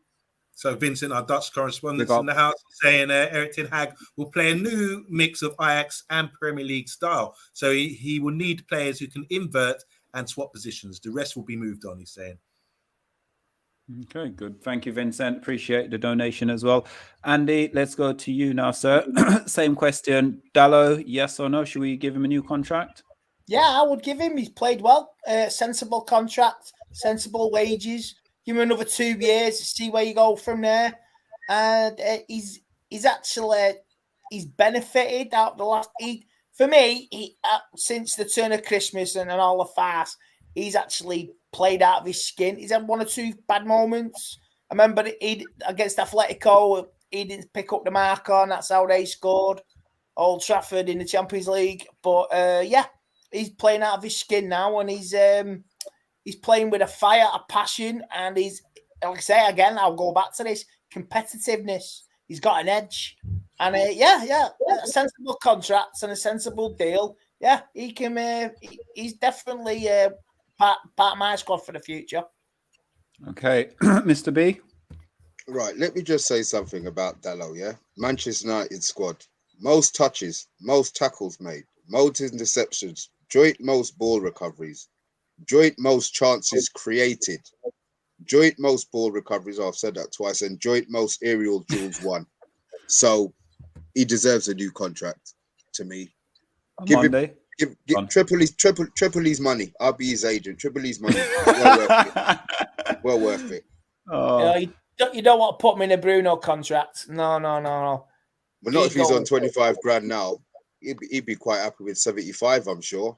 So Vincent, our Dutch correspondent in the house, saying Erik ten Hag will play a new mix of Ajax and Premier League style. So he will need players who can invert and swap positions. The rest will be moved on, he's saying. Okay, good. Thank you, Vincent. Appreciate the donation as well. Andy, let's go to you now, sir. Same question. Dalot, yes or no? Should we give him a new contract? Yeah, I would give him. He's played well. Sensible contract, sensible wages. Give him another 2 years, see where you go from there. And he's benefited out the last. For me, since the turn of Christmas and all the farce, he's actually played out of his skin. He's had 1 or 2 bad moments. I remember against Atletico, he didn't pick up the mark on. That's how they scored. Old Trafford in the Champions League. But yeah, he's playing out of his skin now, and he's playing with a fire, a passion, and he's, like I say again, I'll go back to this, competitiveness. He's got an edge. And a sensible contracts and a sensible deal. Yeah, he can. He's definitely part of my squad for the future. Okay, Mr. B. Right, let me just say something about Dalot, yeah? Manchester United squad. Most touches, most tackles made, most interceptions, joint most ball recoveries, joint most chances created, joint most ball recoveries, I've said that twice, and joint most aerial duels won. So he deserves a new contract to me. Give Monday. Give Tripoli's money. I'll be his agent. Tripoli's money. Well worth it. Well worth it. Oh. You don't want to put him in a Bruno contract. No. But not if he's on 25 grand now. He'd be quite happy with 75, I'm sure.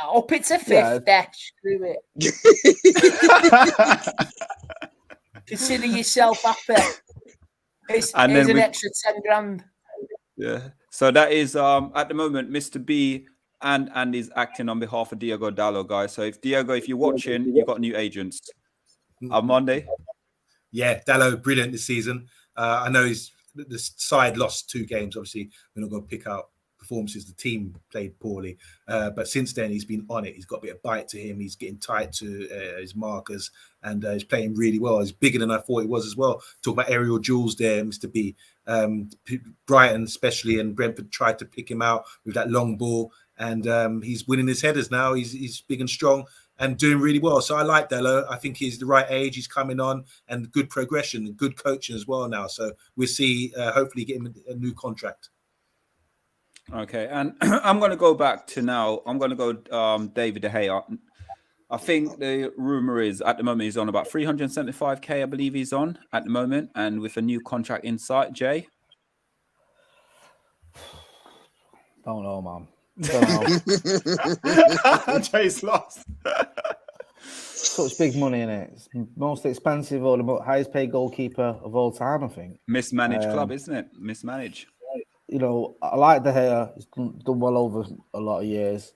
Up it's a 50. Screw it. Consider yourself happy. Here's an extra 10 grand. Yeah. So that is at the moment, Mr. B and Andy's acting on behalf of Diogo Dalot, guys. So if you're watching, you've got new agents. On Monday. Yeah, Dalot, brilliant this season. I know the side lost 2 games. Obviously, we're not going to pick out performances. The team played poorly. But since then, he's been on it. He's got a bit of bite to him. He's getting tight to his markers, and he's playing really well. He's bigger than I thought he was as well. Talk about aerial duels there, Mr. B. Brighton especially, and Brentford tried to pick him out with that long ball, and he's winning his headers now. He's big and strong and doing really well. So I like Dalot. I think he's the right age. He's coming on, and good progression and good coaching as well now. So we'll see, hopefully get him a new contract. Okay, and I'm going to go back to now. I'm going to go David De Gea. I think the rumor is at the moment he's on about 375k, I believe he's on at the moment, and with a new contract in sight. Jay? Don't know, man. Don't know. Jay's lost. Such big money in it. It's most expensive or the highest paid goalkeeper of all time, I think. Mismanaged club, isn't it? Mismanaged. You know, I like De Gea. He's done well over a lot of years.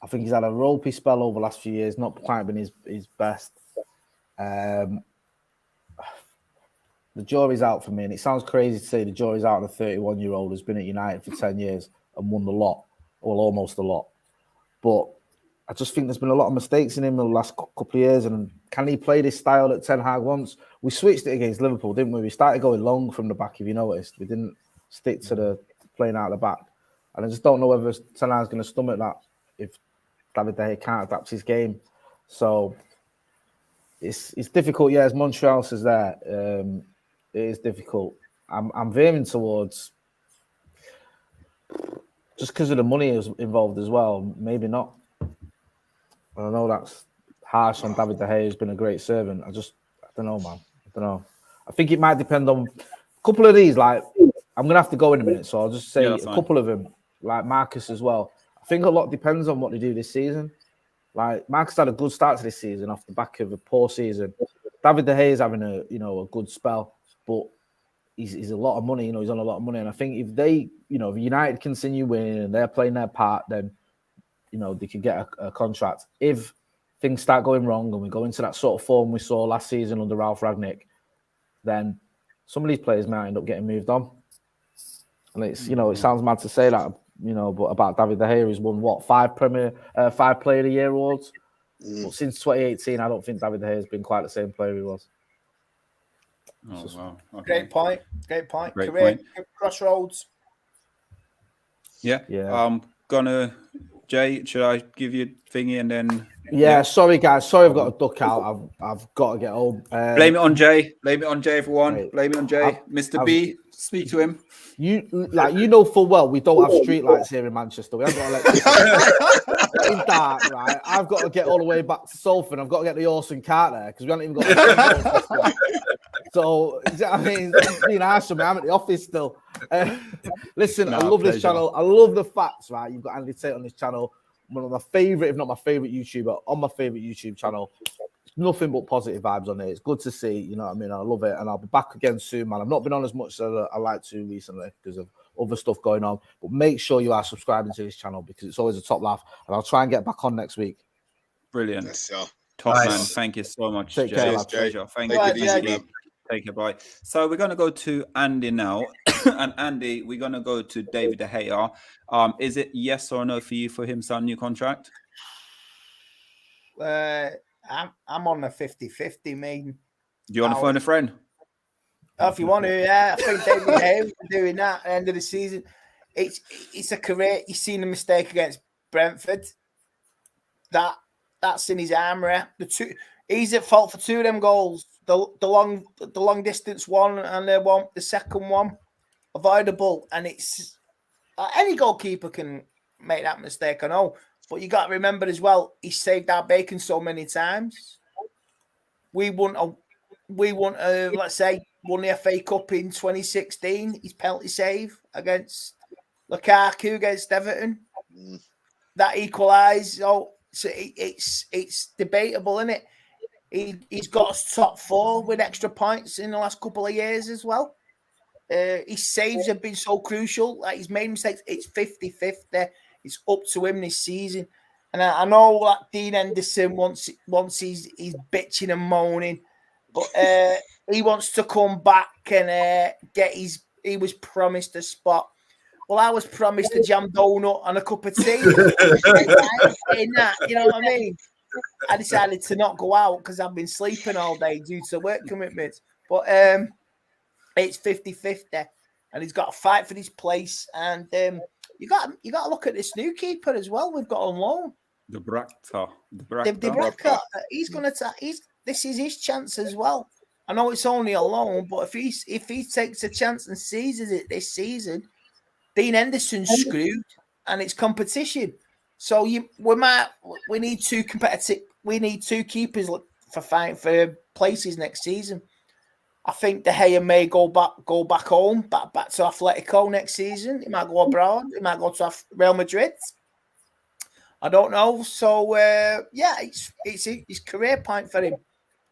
I think he's had a ropey spell over the last few years, not quite been his best. The jury's out for me, and it sounds crazy to say the jury's out on a 31-year-old who's been at United for 10 years and won a lot, or almost a lot. But I just think there's been a lot of mistakes in him in the last couple of years. And can he play this style that Ten Hag wants? We switched it against Liverpool, didn't we? We started going long from the back, if you noticed. We didn't stick to the playing out of the back. And I just don't know whether Ten Hag's going to stomach that if David De Gea can't adapt his game. So it's difficult. Yeah, as Montreal says there, it is difficult. I'm veering towards, just because of the money is involved as well, maybe not. I know that's harsh on David De Gea, who's been a great servant. I don't know, man. I don't know. I think it might depend on a couple of these. Like, I'm going to have to go in a minute, so I'll just say a couple of them, like Marcus as well. I think a lot depends on what they do this season. Like, Marcus had a good start to this season off the back of a poor season. David De Gea is having a good spell, but he's a lot of money. He's on a lot of money, and I think if they, if United continue winning and they're playing their part, then they could get a contract. If things start going wrong and we go into that sort of form we saw last season under Ralph Rangnick, then some of these players might end up getting moved on. And it's, it sounds mad to say that, but about David De Gea, he's won 5 Player of the Year awards. But since 2018, I don't think David De Gea has been quite the same player he was. Oh, wow. Okay. Great point. Great Career point. crossroads. Yeah. Jay, should I give you thingy and then? Yeah, sorry guys. Sorry, I've got to duck out. I've got to get home. Blame it on Jay. Blame it on Jay, everyone. Right. Blame it on Jay. Mr. B, speak to him. You know full well we don't have street lights here in Manchester. We haven't got electricity. In dark, right? I've got to get all the way back to Salford. I've got to get the horse and cart there because we haven't even got. So I mean, being harsh on me, I'm at the office still. Listen, I love this channel. I love the facts. Right, you've got Andy Tate on this channel. One of my favorite, if not my favorite YouTuber on my favorite YouTube channel. Nothing but positive vibes on it. It's good to see, you know what I mean? I love it. And I'll be back again soon, man. I've not been on as much as I like to recently because of other stuff going on. But make sure you are subscribing to this channel because it's always a top laugh. And I'll try and get back on next week. Brilliant. Yes, sir. Top Nice. man. Thank you so much, Take Jay. care, It's a pleasure. Thank you. Take it easy, man. Take it, bye. So we're going to go to Andy now. And Andy, we're going to go to David De Gea. Is it yes or no for you for him signing a new contract? I'm on a 50-50, man. Do you want to phone a friend? Oh, if you want to, yeah. I think David De Gea will be doing that at the end of the season. It's a career. He's seen a mistake against Brentford. That's in his armoury. He's at fault for 2 of them goals. The long distance one and the second one avoidable. And it's any goalkeeper can make that mistake. I know. But you got to remember as well, he saved our bacon so many times. We won let's say, won the FA Cup in 2016. His penalty save against Lukaku against Everton. That equalised. So it's debatable, isn't it? He's got us top 4 with extra points in the last couple of years as well. His saves have been so crucial. Like, he's made mistakes. It's 50-50. It's up to him this season. And I know that Dean Henderson wants he's bitching and moaning, but he wants to come back and he was promised a spot. Well, I was promised a jam donut and a cup of tea. Saying that, you know what I mean? I decided to not go out because I've been sleeping all day due to work commitments. But it's 50-50. And he's got to fight for his place. And you got to look at this new keeper as well. We've got on loan. The Bracta. He's going to. This is his chance as well. I know it's only a loan, but if he takes a chance and seizes it this season, Dean Henderson's screwed, and it's competition. So we need 2 competitive. We need 2 keepers for fighting for places next season. I think De Gea may go back home, back to Atletico next season. He might go abroad. He might go to Real Madrid. I don't know. So it's his career point for him.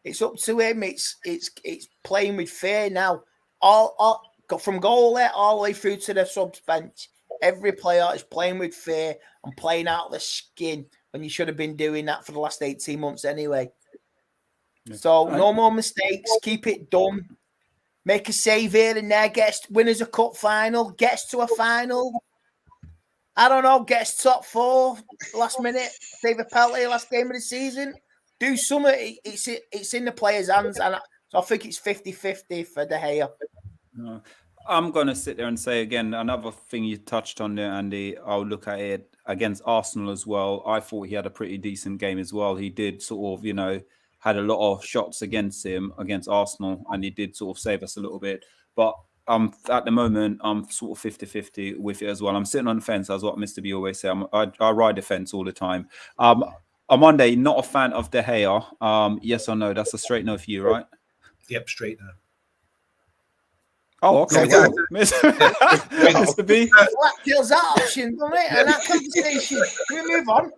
It's up to him. It's playing with fear now. All from goalie all the way through to the subs bench. Every player is playing with fear and playing out the skin when you should have been doing that for the last 18 months anyway. So no more mistakes. Keep it dumb. make a save here and there, winners a cup final, gets to a final. I don't know, gets top 4 last minute, save a penalty last game of the season. Do something. It's in the players' hands, and so I think it's 50-50 for De Gea. I'm going to sit there and say again, another thing you touched on there, Andy, I'll look at it against Arsenal as well. I thought he had a pretty decent game as well. He did sort of, had a lot of shots against him, against Arsenal, and he did sort of save us a little bit. But at the moment, I'm sort of 50-50 with it as well. I'm sitting on the fence, as what Mr. B always say. I ride the fence all the time. On Monday, not a fan of De Gea. Yes or no? That's a straight no for you, right? Yep, straight no. Oh, okay. Well, Mr. B. That kills that option, doesn't it? And that conversation. Can we move on?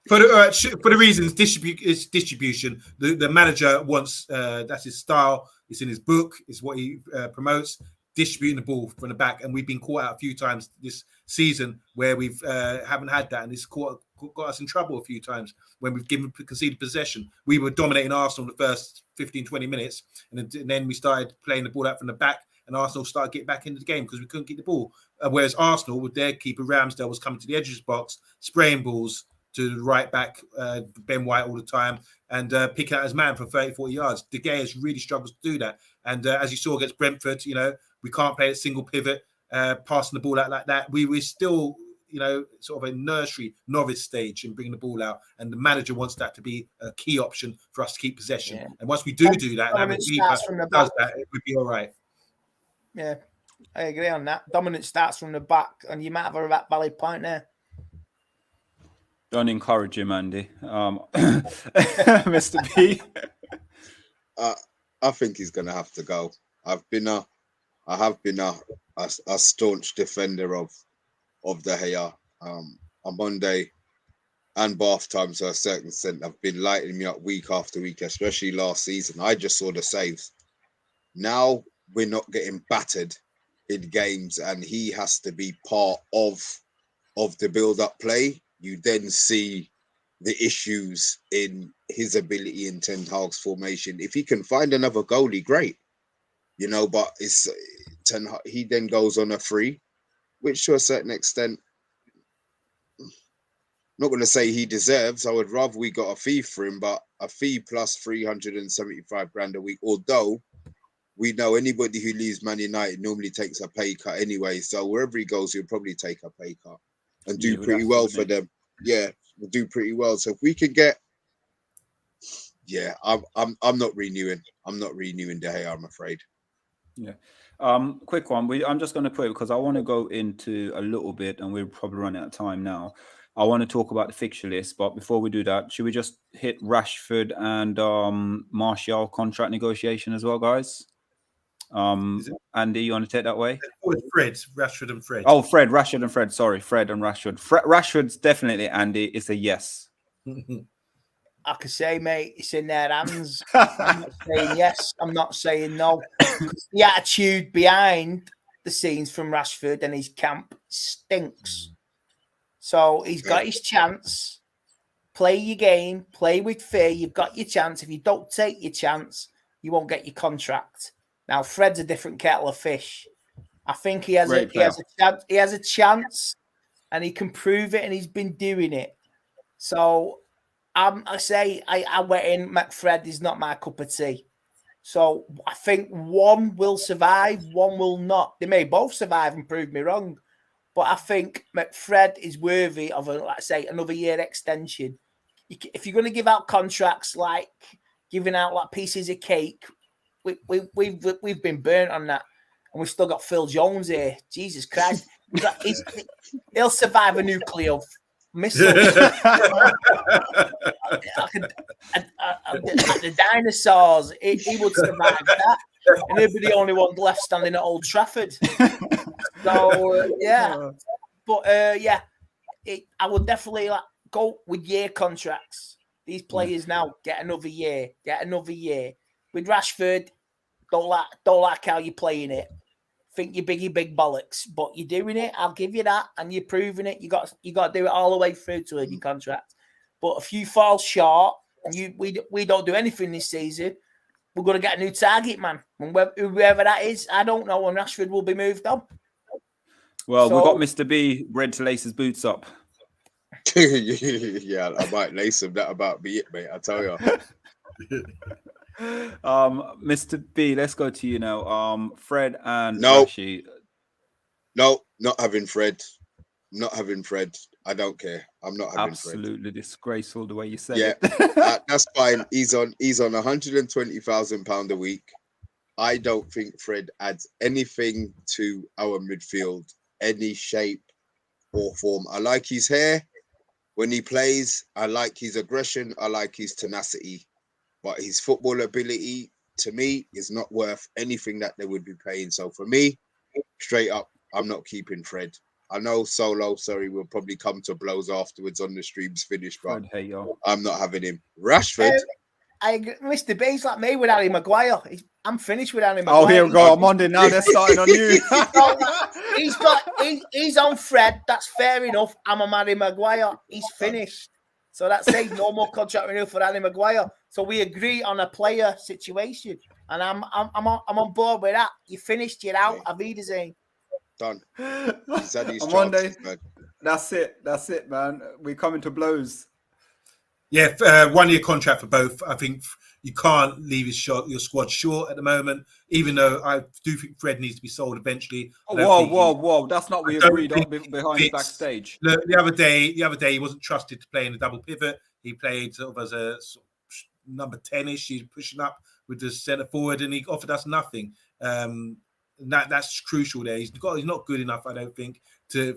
For the reasons, distribution. The manager wants, that's his style. It's in his book. It's what he promotes. Distributing the ball from the back, and we've been caught out a few times this season where we've haven't had that, and it's got us in trouble a few times when we've conceded possession. We were dominating Arsenal the first 15-20 minutes, and then we started playing the ball out from the back, and Arsenal started getting back into the game because we couldn't get the ball. Whereas Arsenal, with their keeper Ramsdale, was coming to the edge of the box, spraying balls to the right back, Ben White all the time, and picking out his man from 30-40 yards. De Gea has really struggled to do that. And as you saw against Brentford, we can't play a single pivot, passing the ball out like that. We're still, sort of a nursery novice stage in bringing the ball out. And the manager wants that to be a key option for us to keep possession. Yeah. And once we do that, and have a keeper does that, it would be all right. Yeah, I agree on that. Dominance starts from the back, and you might have a valid point there. Don't encourage him, Andy. Mr. B. I think he's going to have to go. I have been a staunch defender of De Gea. On Monday and Bath time to a certain extent have been lighting me up week after week, especially last season. I just saw the saves. Now we're not getting battered in games, and he has to be part of the build-up play. You then see the issues in his ability in Ten Hag's formation. If he can find another goalie, great. But it's he then goes on a free, which to a certain extent, not going to say he deserves. I would rather we got a fee for him, but a fee plus 375 grand a week. Although we know anybody who leaves Man United normally takes a pay cut anyway. So wherever he goes, he'll probably take a pay cut and do pretty well for them. Yeah, we'll do pretty well. So if we can get, I'm not renewing. I'm not renewing De Gea, I'm afraid. Yeah. Quick one. I'm just going to put it because I want to go into a little bit, and we're probably running out of time now. I want to talk about the fixture list, but before we do that, should we just hit Rashford and Martial contract negotiation as well, guys? Andy, you want to take that way? Rashford and Fred. Oh, Rashford and Fred. Sorry, Fred and Rashford. Rashford's definitely, Andy. It's a yes. I could say, mate, it's in their hands. I'm not saying yes. I'm not saying no. The attitude behind the scenes from Rashford and his camp stinks. So he's got his chance. Play your game. Play with fear. You've got your chance. If you don't take your chance, you won't get your contract. Now, Fred's a different kettle of fish. I think he has a chance. He has a chance, and he can prove it, and he's been doing it. So I went in. McFred is not my cup of tea. So I think one will survive, one will not. They may both survive and prove me wrong, but I think McFred is worthy of another year extension. If you're going to give out contracts like giving out like pieces of cake. We've been burnt on that, and we've still got Phil Jones here. Jesus Christ, he'll survive a nuclear missile. The dinosaurs, he would survive that, and he'll be the only one left standing at Old Trafford. So but I would definitely go with year contracts. These players now get another year. With Rashford, don't like how you're playing it. Think you're big bollocks, but you're doing it. I'll give you that, and you're proving it. You got to do it all the way through to your contract. But if you fall short and we don't do anything this season, we're going to get a new target man. And whoever that is, I don't know. And Rashford will be moved on. Well, So- we've got Mr. B ready to lace his boots up. Yeah, I might lace him. That about be it, mate. I tell you. Mr. B, let's go to you now. Fred and No. Rashi. No, not having Fred. Not having Fred. I don't care. I'm not having Absolutely disgraceful the way you said Yeah, it. that's fine. He's on £120,000 a week. I don't think Fred adds anything to our midfield, any shape or form. I like his hair when he plays. I like his aggression. I like his tenacity. But his football ability, to me, is not worth anything that they would be paying. So for me, straight up, I'm not keeping Fred. I know Solo, sorry, we'll probably come to blows afterwards on the stream's finished, but Fred, hey, yo. I'm not having him. Rashford. I agree. Mr. B's like me with Harry Maguire. I'm finished with Harry Maguire. Oh, here we go. Omundi, now they're starting on you. He's on Fred. That's fair enough. I'm on Harry Maguire. He's finished. So that says no more contract renewal for Harry Maguire. So we agree on a player situation, and I'm on board with that. You finished. You're out. Auf Wiedersehen. Done. He's had his Omundi, chances, man. that's it, man. We're coming to blows. Yeah, 1 year contract for both. I think you can't leave your squad short at the moment, even though I do think Fred needs to be sold eventually. Whoa. That's not what we agreed on behind the backstage. The other day he wasn't trusted to play in the double pivot. He played sort of as a sort of number 10-ish. He's pushing up with the centre forward, and he offered us nothing. That's crucial there. He's not good enough, I don't think,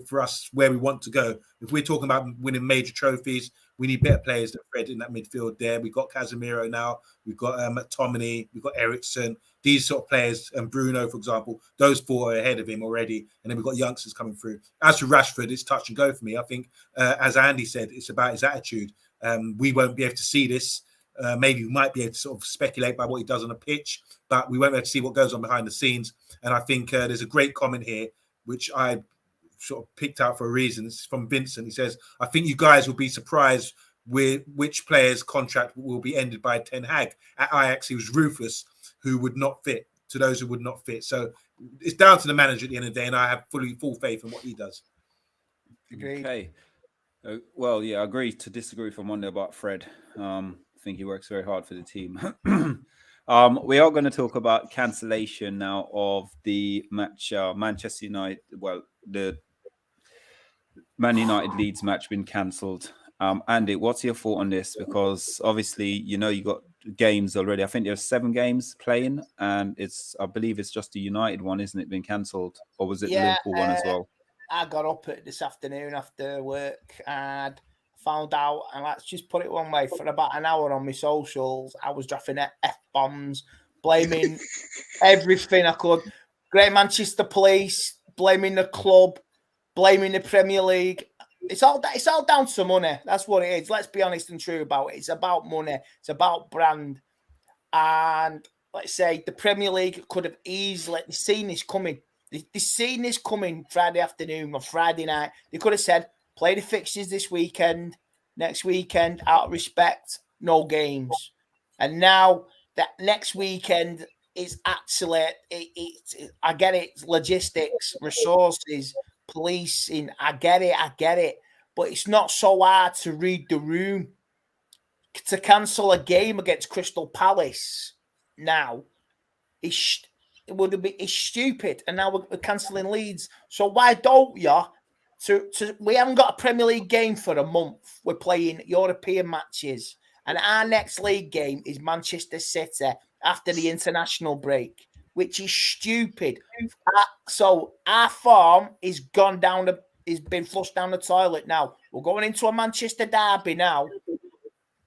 for us where we want to go. If we're talking about winning major trophies, we need better players than Fred in that midfield there. We've got Casemiro now. We've got McTominay. We've got Ericsson. These sort of players, and Bruno, for example, those four are ahead of him already. And then we've got youngsters coming through. As for Rashford, it's touch and go for me. I think, as Andy said, it's about his attitude. We won't be able to see this. Maybe we might be able to sort of speculate by what he does on the pitch, but we won't be able to see what goes on behind the scenes. And I think there's a great comment here, which I sort of picked out for a reason. It's from Vincent. He says, I think you guys will be surprised with which player's contract will be ended by Ten Hag. At Ajax, he was ruthless, who would not fit, to those who would not fit. So it's down to the manager at the end of the day, and I have full faith in what he does. Agreed. Okay. Well, yeah, I agree to disagree from Monday about Fred. I think he works very hard for the team. We are going to talk about cancellation now of the match, Manchester United. Well, the Man United Leeds match been cancelled. Andy, what's your thought on this? Because obviously, you got games already. I think there's 7 games playing, and I believe it's just the United one, isn't it, been cancelled? Or was it the Liverpool one as well? I got up this afternoon after work and found out, and let's just put it one way, for about an hour on my socials, I was dropping F-bombs, blaming everything I could. Great Manchester Police, blaming the club, blaming the Premier League. It's all down to money. That's what it is. Let's be honest and true about it. It's about money. It's about brand. And let's say the Premier League could have easily seen this coming. They seen this coming Friday afternoon or Friday night. They could have said, play the fixtures this weekend, next weekend, out of respect, no games. And now that next weekend is actually, I get it, it's logistics, resources, policing, I get it. But it's not so hard to read the room. To cancel a game against Crystal Palace now, it's stupid. And now we're cancelling Leeds. So why don't you? We haven't got a Premier League game for a month. We're playing European matches. And our next league game is Manchester City after the international break, which is stupid. So our form is gone down. Is been flushed down the toilet now. We're going into a Manchester derby now.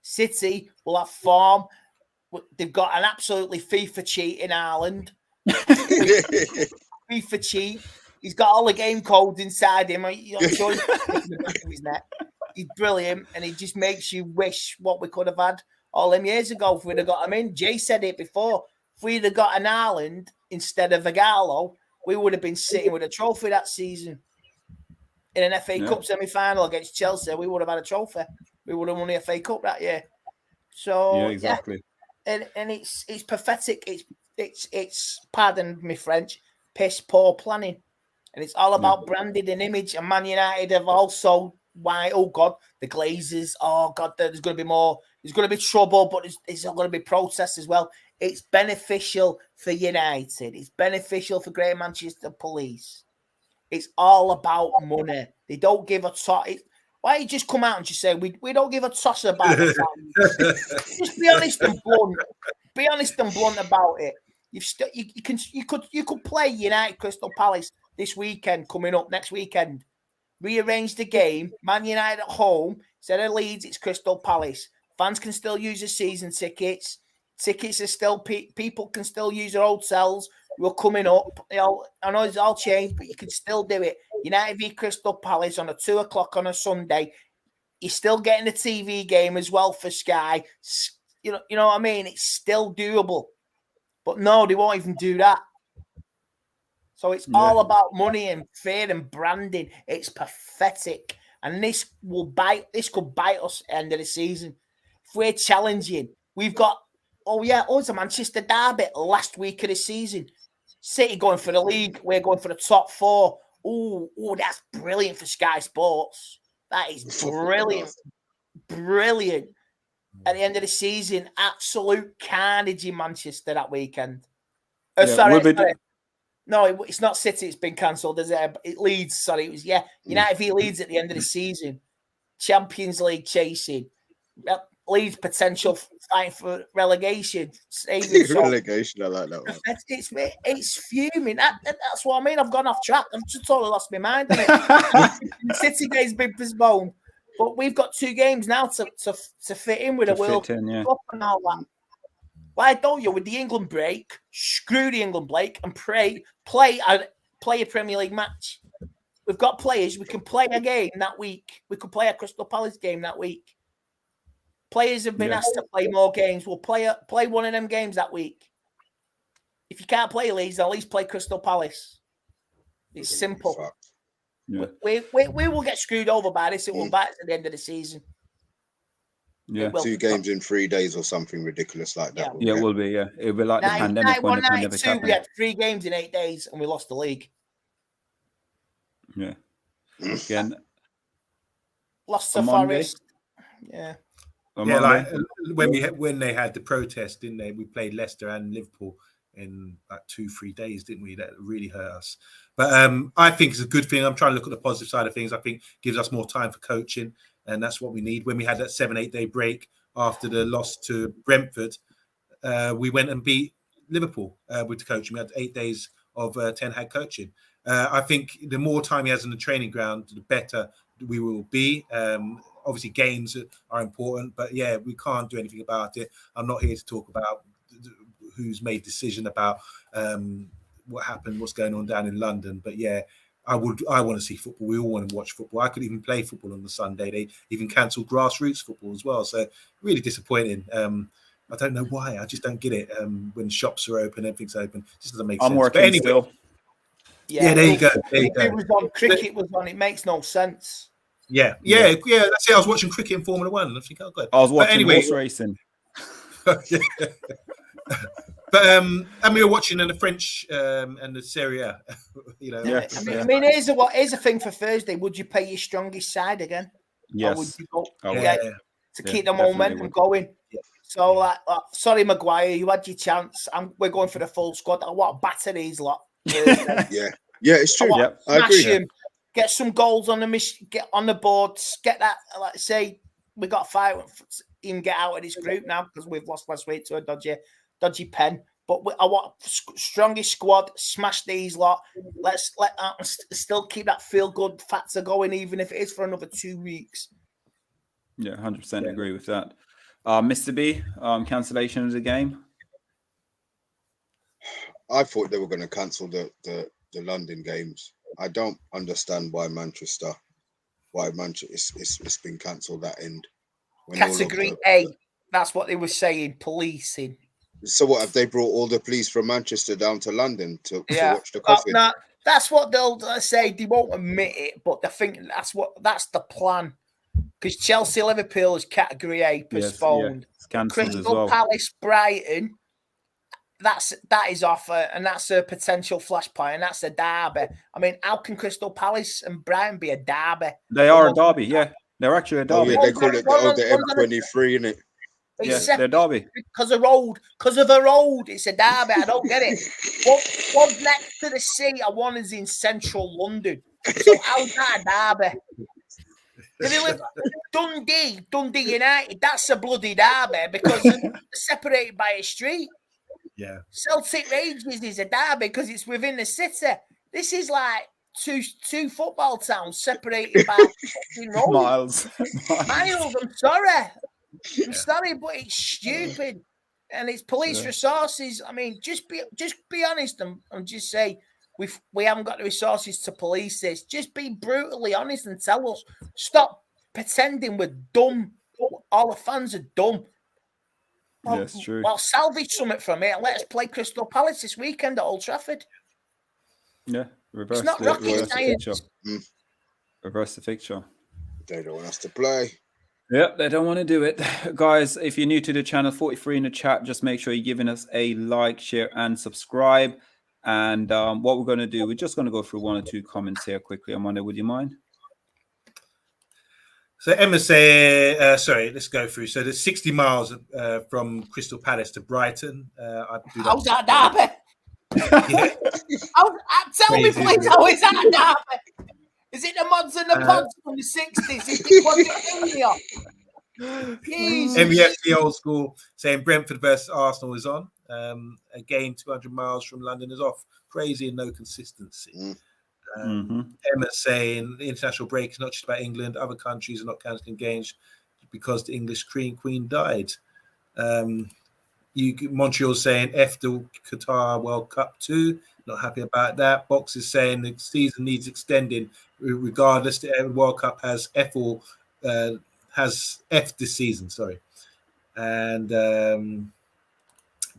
City will have form. They've got an absolutely FIFA cheat in Ireland. FIFA cheat. He's got all the game codes inside him. I'm sure he's in the back of his neck. He's brilliant, and he just makes you wish what we could have had all them years ago if we'd have got him in. Jay said it before. If we'd have got an Ireland instead of a Gallo, we would have been sitting with a trophy that season. In an FA Cup semi-final against Chelsea, we would have had a trophy. We would have won the FA Cup that year. So yeah, exactly. and it's pathetic. It's pardon me French, piss poor planning, and it's all about branding and image. And Man United have also oh God, the Glazers. Oh God, there's going to be more. There's going to be trouble, but it's going to be protests as well. It's beneficial for United. It's beneficial for Greater Manchester Police. It's all about money. They don't give a toss. Why don't you just come out and just say we don't give a toss about the fans? Just be honest and blunt. Be honest and blunt about it. You could play United Crystal Palace this weekend coming up next weekend. Rearrange the game. Man United at home instead of Leeds. It's Crystal Palace. Fans can still use the season tickets. Tickets are still people can still use their hotels. We're coming up. I know it's all changed, but you can still do it. United v Crystal Palace on a 2 o'clock on a Sunday. You're still getting a TV game as well for Sky. You know what I mean? It's still doable. But no, they won't even do that. So it's all about money and fear and branding. It's pathetic. And this could bite us at the end of the season. If we're challenging, we've got it's a Manchester derby last week of the season. City going for the league. We're going for the top 4. Oh, that's brilliant for Sky Sports. That is brilliant. Brilliant. At the end of the season, absolute carnage in Manchester that weekend. Sorry. No, it's not City. It's been cancelled. It Leeds. Sorry, it was United v Leeds at the end of the season. Champions League chasing. Leeds potential fighting for relegation. Relegation, I like that one. It's fuming. That's what I mean. I've gone off track. I've just totally lost my mind on it. The City game's been postponed, but we've got 2 games now to fit in with a World Cup and all that. Why don't you, with the England break, screw the England break and play a Premier League match? We've got players. We can play a game that week. We could play a Crystal Palace game that week. Players have been asked to play more games. We'll play one of them games that week. If you can't play Leeds, at least play Crystal Palace. It's simple. Yeah. We will get screwed over by this. It will bite us at the end of the season. Yeah, 2 games in 3 days or something ridiculous like that. It will be. Yeah, it'll be like the pandemic when it never happened. We had 3 games in 8 days and we lost the league. Yeah. Again, lost to Forest. Yeah. Like when they had the protest, didn't they? We played Leicester and Liverpool in like 2-3 days, didn't we? That really hurt us. But I think it's a good thing. I'm trying to look at the positive side of things. I think it gives us more time for coaching, and that's what we need. When we had that 7-8 day break after the loss to Brentford, we went and beat Liverpool with the coaching. We had 8 days of Ten Hag coaching. I think the more time he has in the training ground, the better we will be. Obviously, games are important, but we can't do anything about it. I'm not here to talk about who's made decision about what happened, what's going on down in London. But I want to see football. We all want to watch football. I could even play football on the Sunday. They even cancelled grassroots football as well. So really disappointing. I don't know why. I just don't get it. When shops are open, everything's open. It just doesn't make sense. I'm working anyway, still. Yeah, there you go. Cricket was on. It makes no sense. Yeah. That's it. I was watching cricket in Formula One, and I think, good. I was watching horse racing. But and we were watching in the French and the Serie A. I mean, here's a thing for Thursday. Would you play your strongest side again? Yes. Or would you go, to keep the momentum going? Yeah. So, sorry, Maguire, you had your chance. We're going for the full squad. I want to batter these lot. It's true. I agree. Get some goals on get on the boards. Get that. Like I say, we got 5. Even get out of this group now because we've lost last week to a dodgy pen. But I want strongest squad. Smash these lot. Let's still keep that feel good factor going, even if it is for another 2 weeks. Yeah, 100% agree with that. Mr. B, cancellation of the game. I thought they were going to cancel the London games. I don't understand why Manchester it's been cancelled that end. Category A. That's what they were saying. Policing. So what have they brought all the police from Manchester down to London to watch the coffin? That's what they'll say. They won't admit it, but they think that's the plan. because Chelsea Liverpool is category A postponed. It's cancelled as Crystal well. Palace Brighton, that is off, and that's a potential flashpoint, and that's a derby. I mean, how can Crystal Palace and Brighton be a derby? They are a derby, yeah. They're actually a Oh derby. yeah, they call it the M23, innit? Yeah, they're derby. Because of road. It's a derby. I don't get it. One's next to the sea, and one is in central London. So how's that a derby? If they live Dundee United, that's a bloody derby because they're separated by a street. Yeah. Celtic Rangers is a derby because it's within the city. This is like two football towns separated by roads. Miles. Miles, I'm sorry, but it's stupid. And it's police resources. I mean, just be honest and just say we haven't got the resources to police this. Just be brutally honest and tell us. Stop pretending we're dumb. All the fans are dumb. Yeah, it's true. Well, salvage something from it and let us play Crystal Palace this weekend at Old Trafford. Yeah, reverse It's not rocket science. Reverse the fixture. They don't want us to play. Yep, they don't want to do it. Guys, if you're new to the channel, 43 in the chat, just make sure you're giving us a like, share, and subscribe. And what we're going to do, we're just going to go through one or two comments here quickly. Amanda, would you mind? So Emma say, let's go through. So there's 60 miles from Crystal Palace to Brighton. How's that derby? Yeah. Tell me, please, how is that a derby? Is it the mods and the pods from the 60s? Is it MBFC old school saying Brentford versus Arsenal is on. A game 200 miles from London is off. Crazy and no consistency. Emma saying the international break is not just about England. Other countries are not cancelling games because the English Queen died. Montreal saying F the Qatar World Cup 2. Not happy about that. Box is saying the season needs extending regardless. The World Cup has has F this season. Sorry. And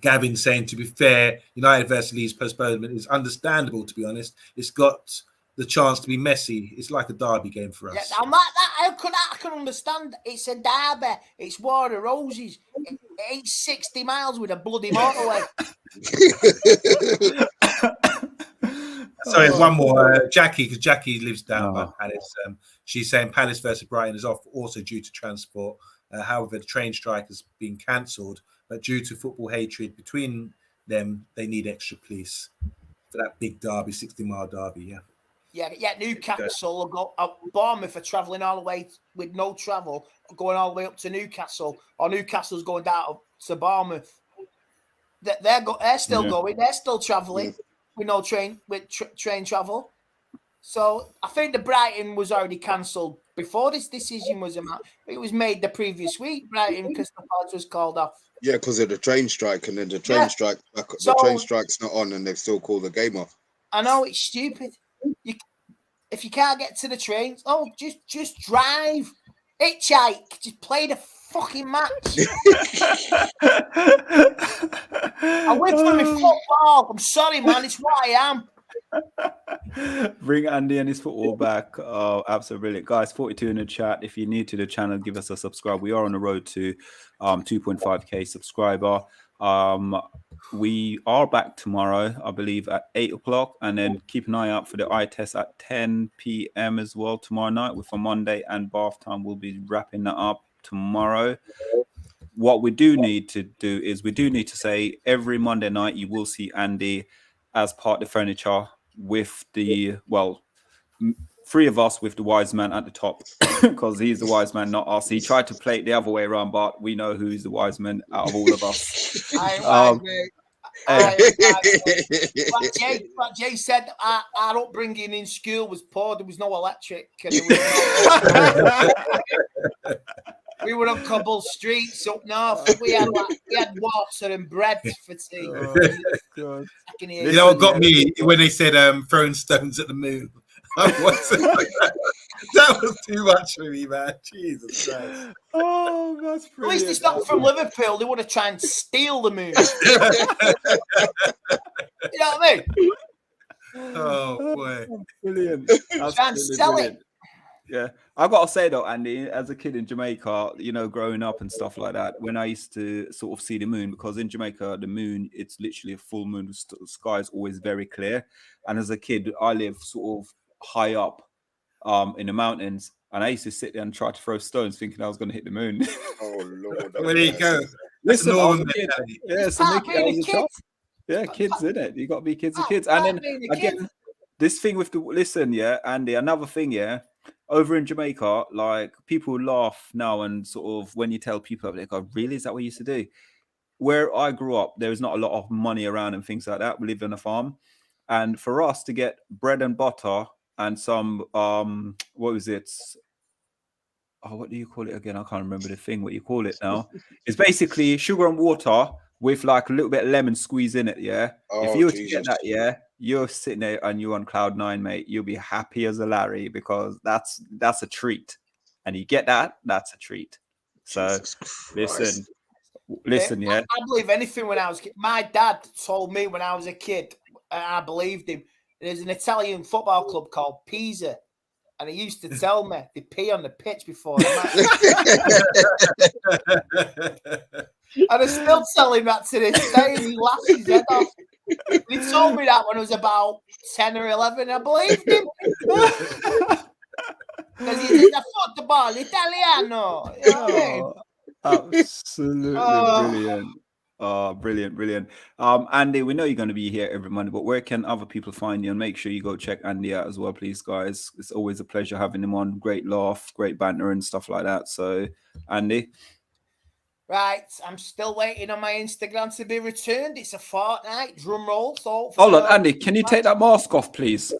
Gavin saying, to be fair, United versus Leeds postponement is understandable, to be honest. It's got the chance to be messy. It's like a derby game for us. Yeah, I can understand. It's a derby. It's War of Roses. It's 60 miles with a bloody motorway. Sorry, one more. Jackie, because Jackie lives down by Palace. She's saying Palace versus Brighton is off also due to transport. However, the train strike has been cancelled, but due to football hatred between them, they need extra police for that big derby, 60-mile derby. Yeah. Newcastle will go. Bournemouth are travelling all the way with no travel, going all the way up to Newcastle, or Newcastle's going down to Bournemouth. They're still going. They're still travelling with no train train travel. So I think the Brighton was already cancelled before this decision was made. It was made the previous week. Brighton Crystal Palace was called off. Yeah, because of the train strike, and then the train strike, the train strike's not on, and they've still called the game off. I know it's stupid. If you can't get to the trains, just drive. Hitchhike. Just play the fucking match. I went for my football. I'm sorry, man. It's what I am. Bring Andy and his football back. Oh, absolutely brilliant. Guys, 42 in the chat. If you're new to the channel, give us a subscribe. We are on the road to 2.5k subscriber. We are back tomorrow, I believe, at 8 o'clock. And then keep an eye out for the eye test at 10 p.m. as well tomorrow night with a Monday and bath time. We'll be wrapping that up tomorrow. What we do need to do is we do need to say every Monday night you will see Andy as part of the furniture with the, well, three of us with the wise man at the top because he's the wise man, not us. He tried to play it the other way around, but we know who's the wise man out of all of us. Like Jay said, our upbringing in school was poor. There was no electric. We were on cobble streets up north. We had water and bread for tea. God. You know what got me when they said throwing stones at the moon? That was too much for me, man. Jesus Christ. Oh, that's brilliant. At least it's not from Liverpool. They would have tried and steal the moon. You know what I mean? Oh boy, brilliant. Try and sell it. Yeah, I gotta say though, Andy, as a kid in Jamaica, you know, growing up and stuff like that, when I used to sort of see the moon, because in Jamaica, the moon, it's literally a full moon, the sky is always very clear. And as a kid, I lived sort of high up in the mountains, and I used to sit there and try to throw stones thinking I was going to hit the moon. Oh Lord. Well, there you go. Listen, I was northern a kid. mentality. Yeah, so Part Mickey, being I a was a kid. child. Yeah, kids in it. You got to be kids are Oh, kids. And part then being a kid. again, this thing with the listen, yeah, Andy. Another thing, yeah. Over in Jamaica, like people laugh now, and sort of when you tell people, they go, "Really? Is that what you used to do?" Where I grew up, there was not a lot of money around and things like that. We lived on a farm, and for us to get bread and butter and some what was it? Oh, what do you call it again? I can't remember the thing. What you call it now? It's basically sugar and water with like a little bit of lemon squeeze in it. Yeah. If Oh, you were to Jesus. get that, yeah, you're sitting there and you're on cloud nine, mate. You'll be happy as a Larry because that's a treat, and you get that, that's a treat. So Jesus listen, yeah. I believe anything when I was a kid. My dad told me when I was a kid, and I believed him. There's an Italian football club called Pisa, and he used to tell me they pee on the pitch before the match. And I still tell him that to this day, and he laughs his head off. He told me that when I was about 10 or 11. I believed him. Because he said, the football, Italiano. You know what I mean? Absolutely brilliant. Oh, brilliant. Andy, we know you're going to be here every Monday, but where can other people find you? And make sure you go check Andy out as well, please, guys. It's always a pleasure having him on. Great laugh, great banter and stuff like that. So, Andy. Right, I'm still waiting on my Instagram to be returned. It's a fortnight. Drum roll. So Hold on, Andy, can you take that mask off, please?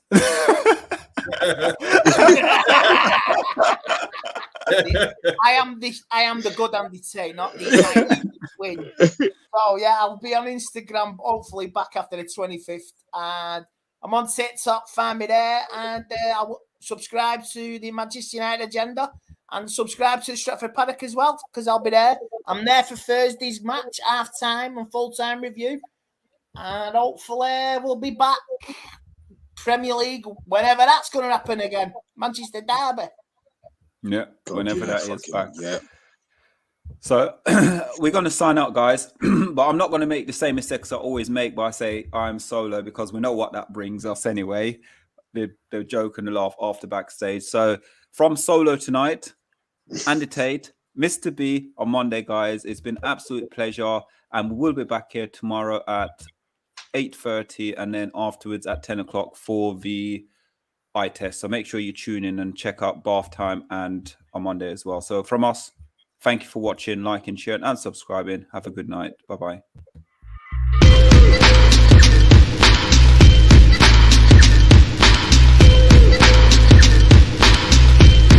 I am the good Andy Tate, not the win. So yeah, I'll be on Instagram hopefully back after the 25th, and I'm on TikTok. Find me there, and I'll subscribe to the Manchester United agenda and subscribe to the Stratford Paddock as well because I'll be there. I'm there for Thursday's match, half time and full time review, and hopefully we'll be back Premier League whenever that's going to happen again. Manchester Derby. Yeah, whenever that is back. Yeah. So we're going to sign out, guys, but I'm not going to make the same mistakes I always make by say I'm solo because we know what that brings us anyway. The joke and the laugh after backstage. So from solo tonight, Andy Tate, Mr. B on Monday, guys. It's been absolute pleasure, and we'll be back here tomorrow at 8:30 and then afterwards at 10 o'clock for the eye test. So make sure you tune in and check out Bath Time and on Monday as well. So from us, thank you for watching, liking, sharing, and subscribing. Have a good night. Bye-bye.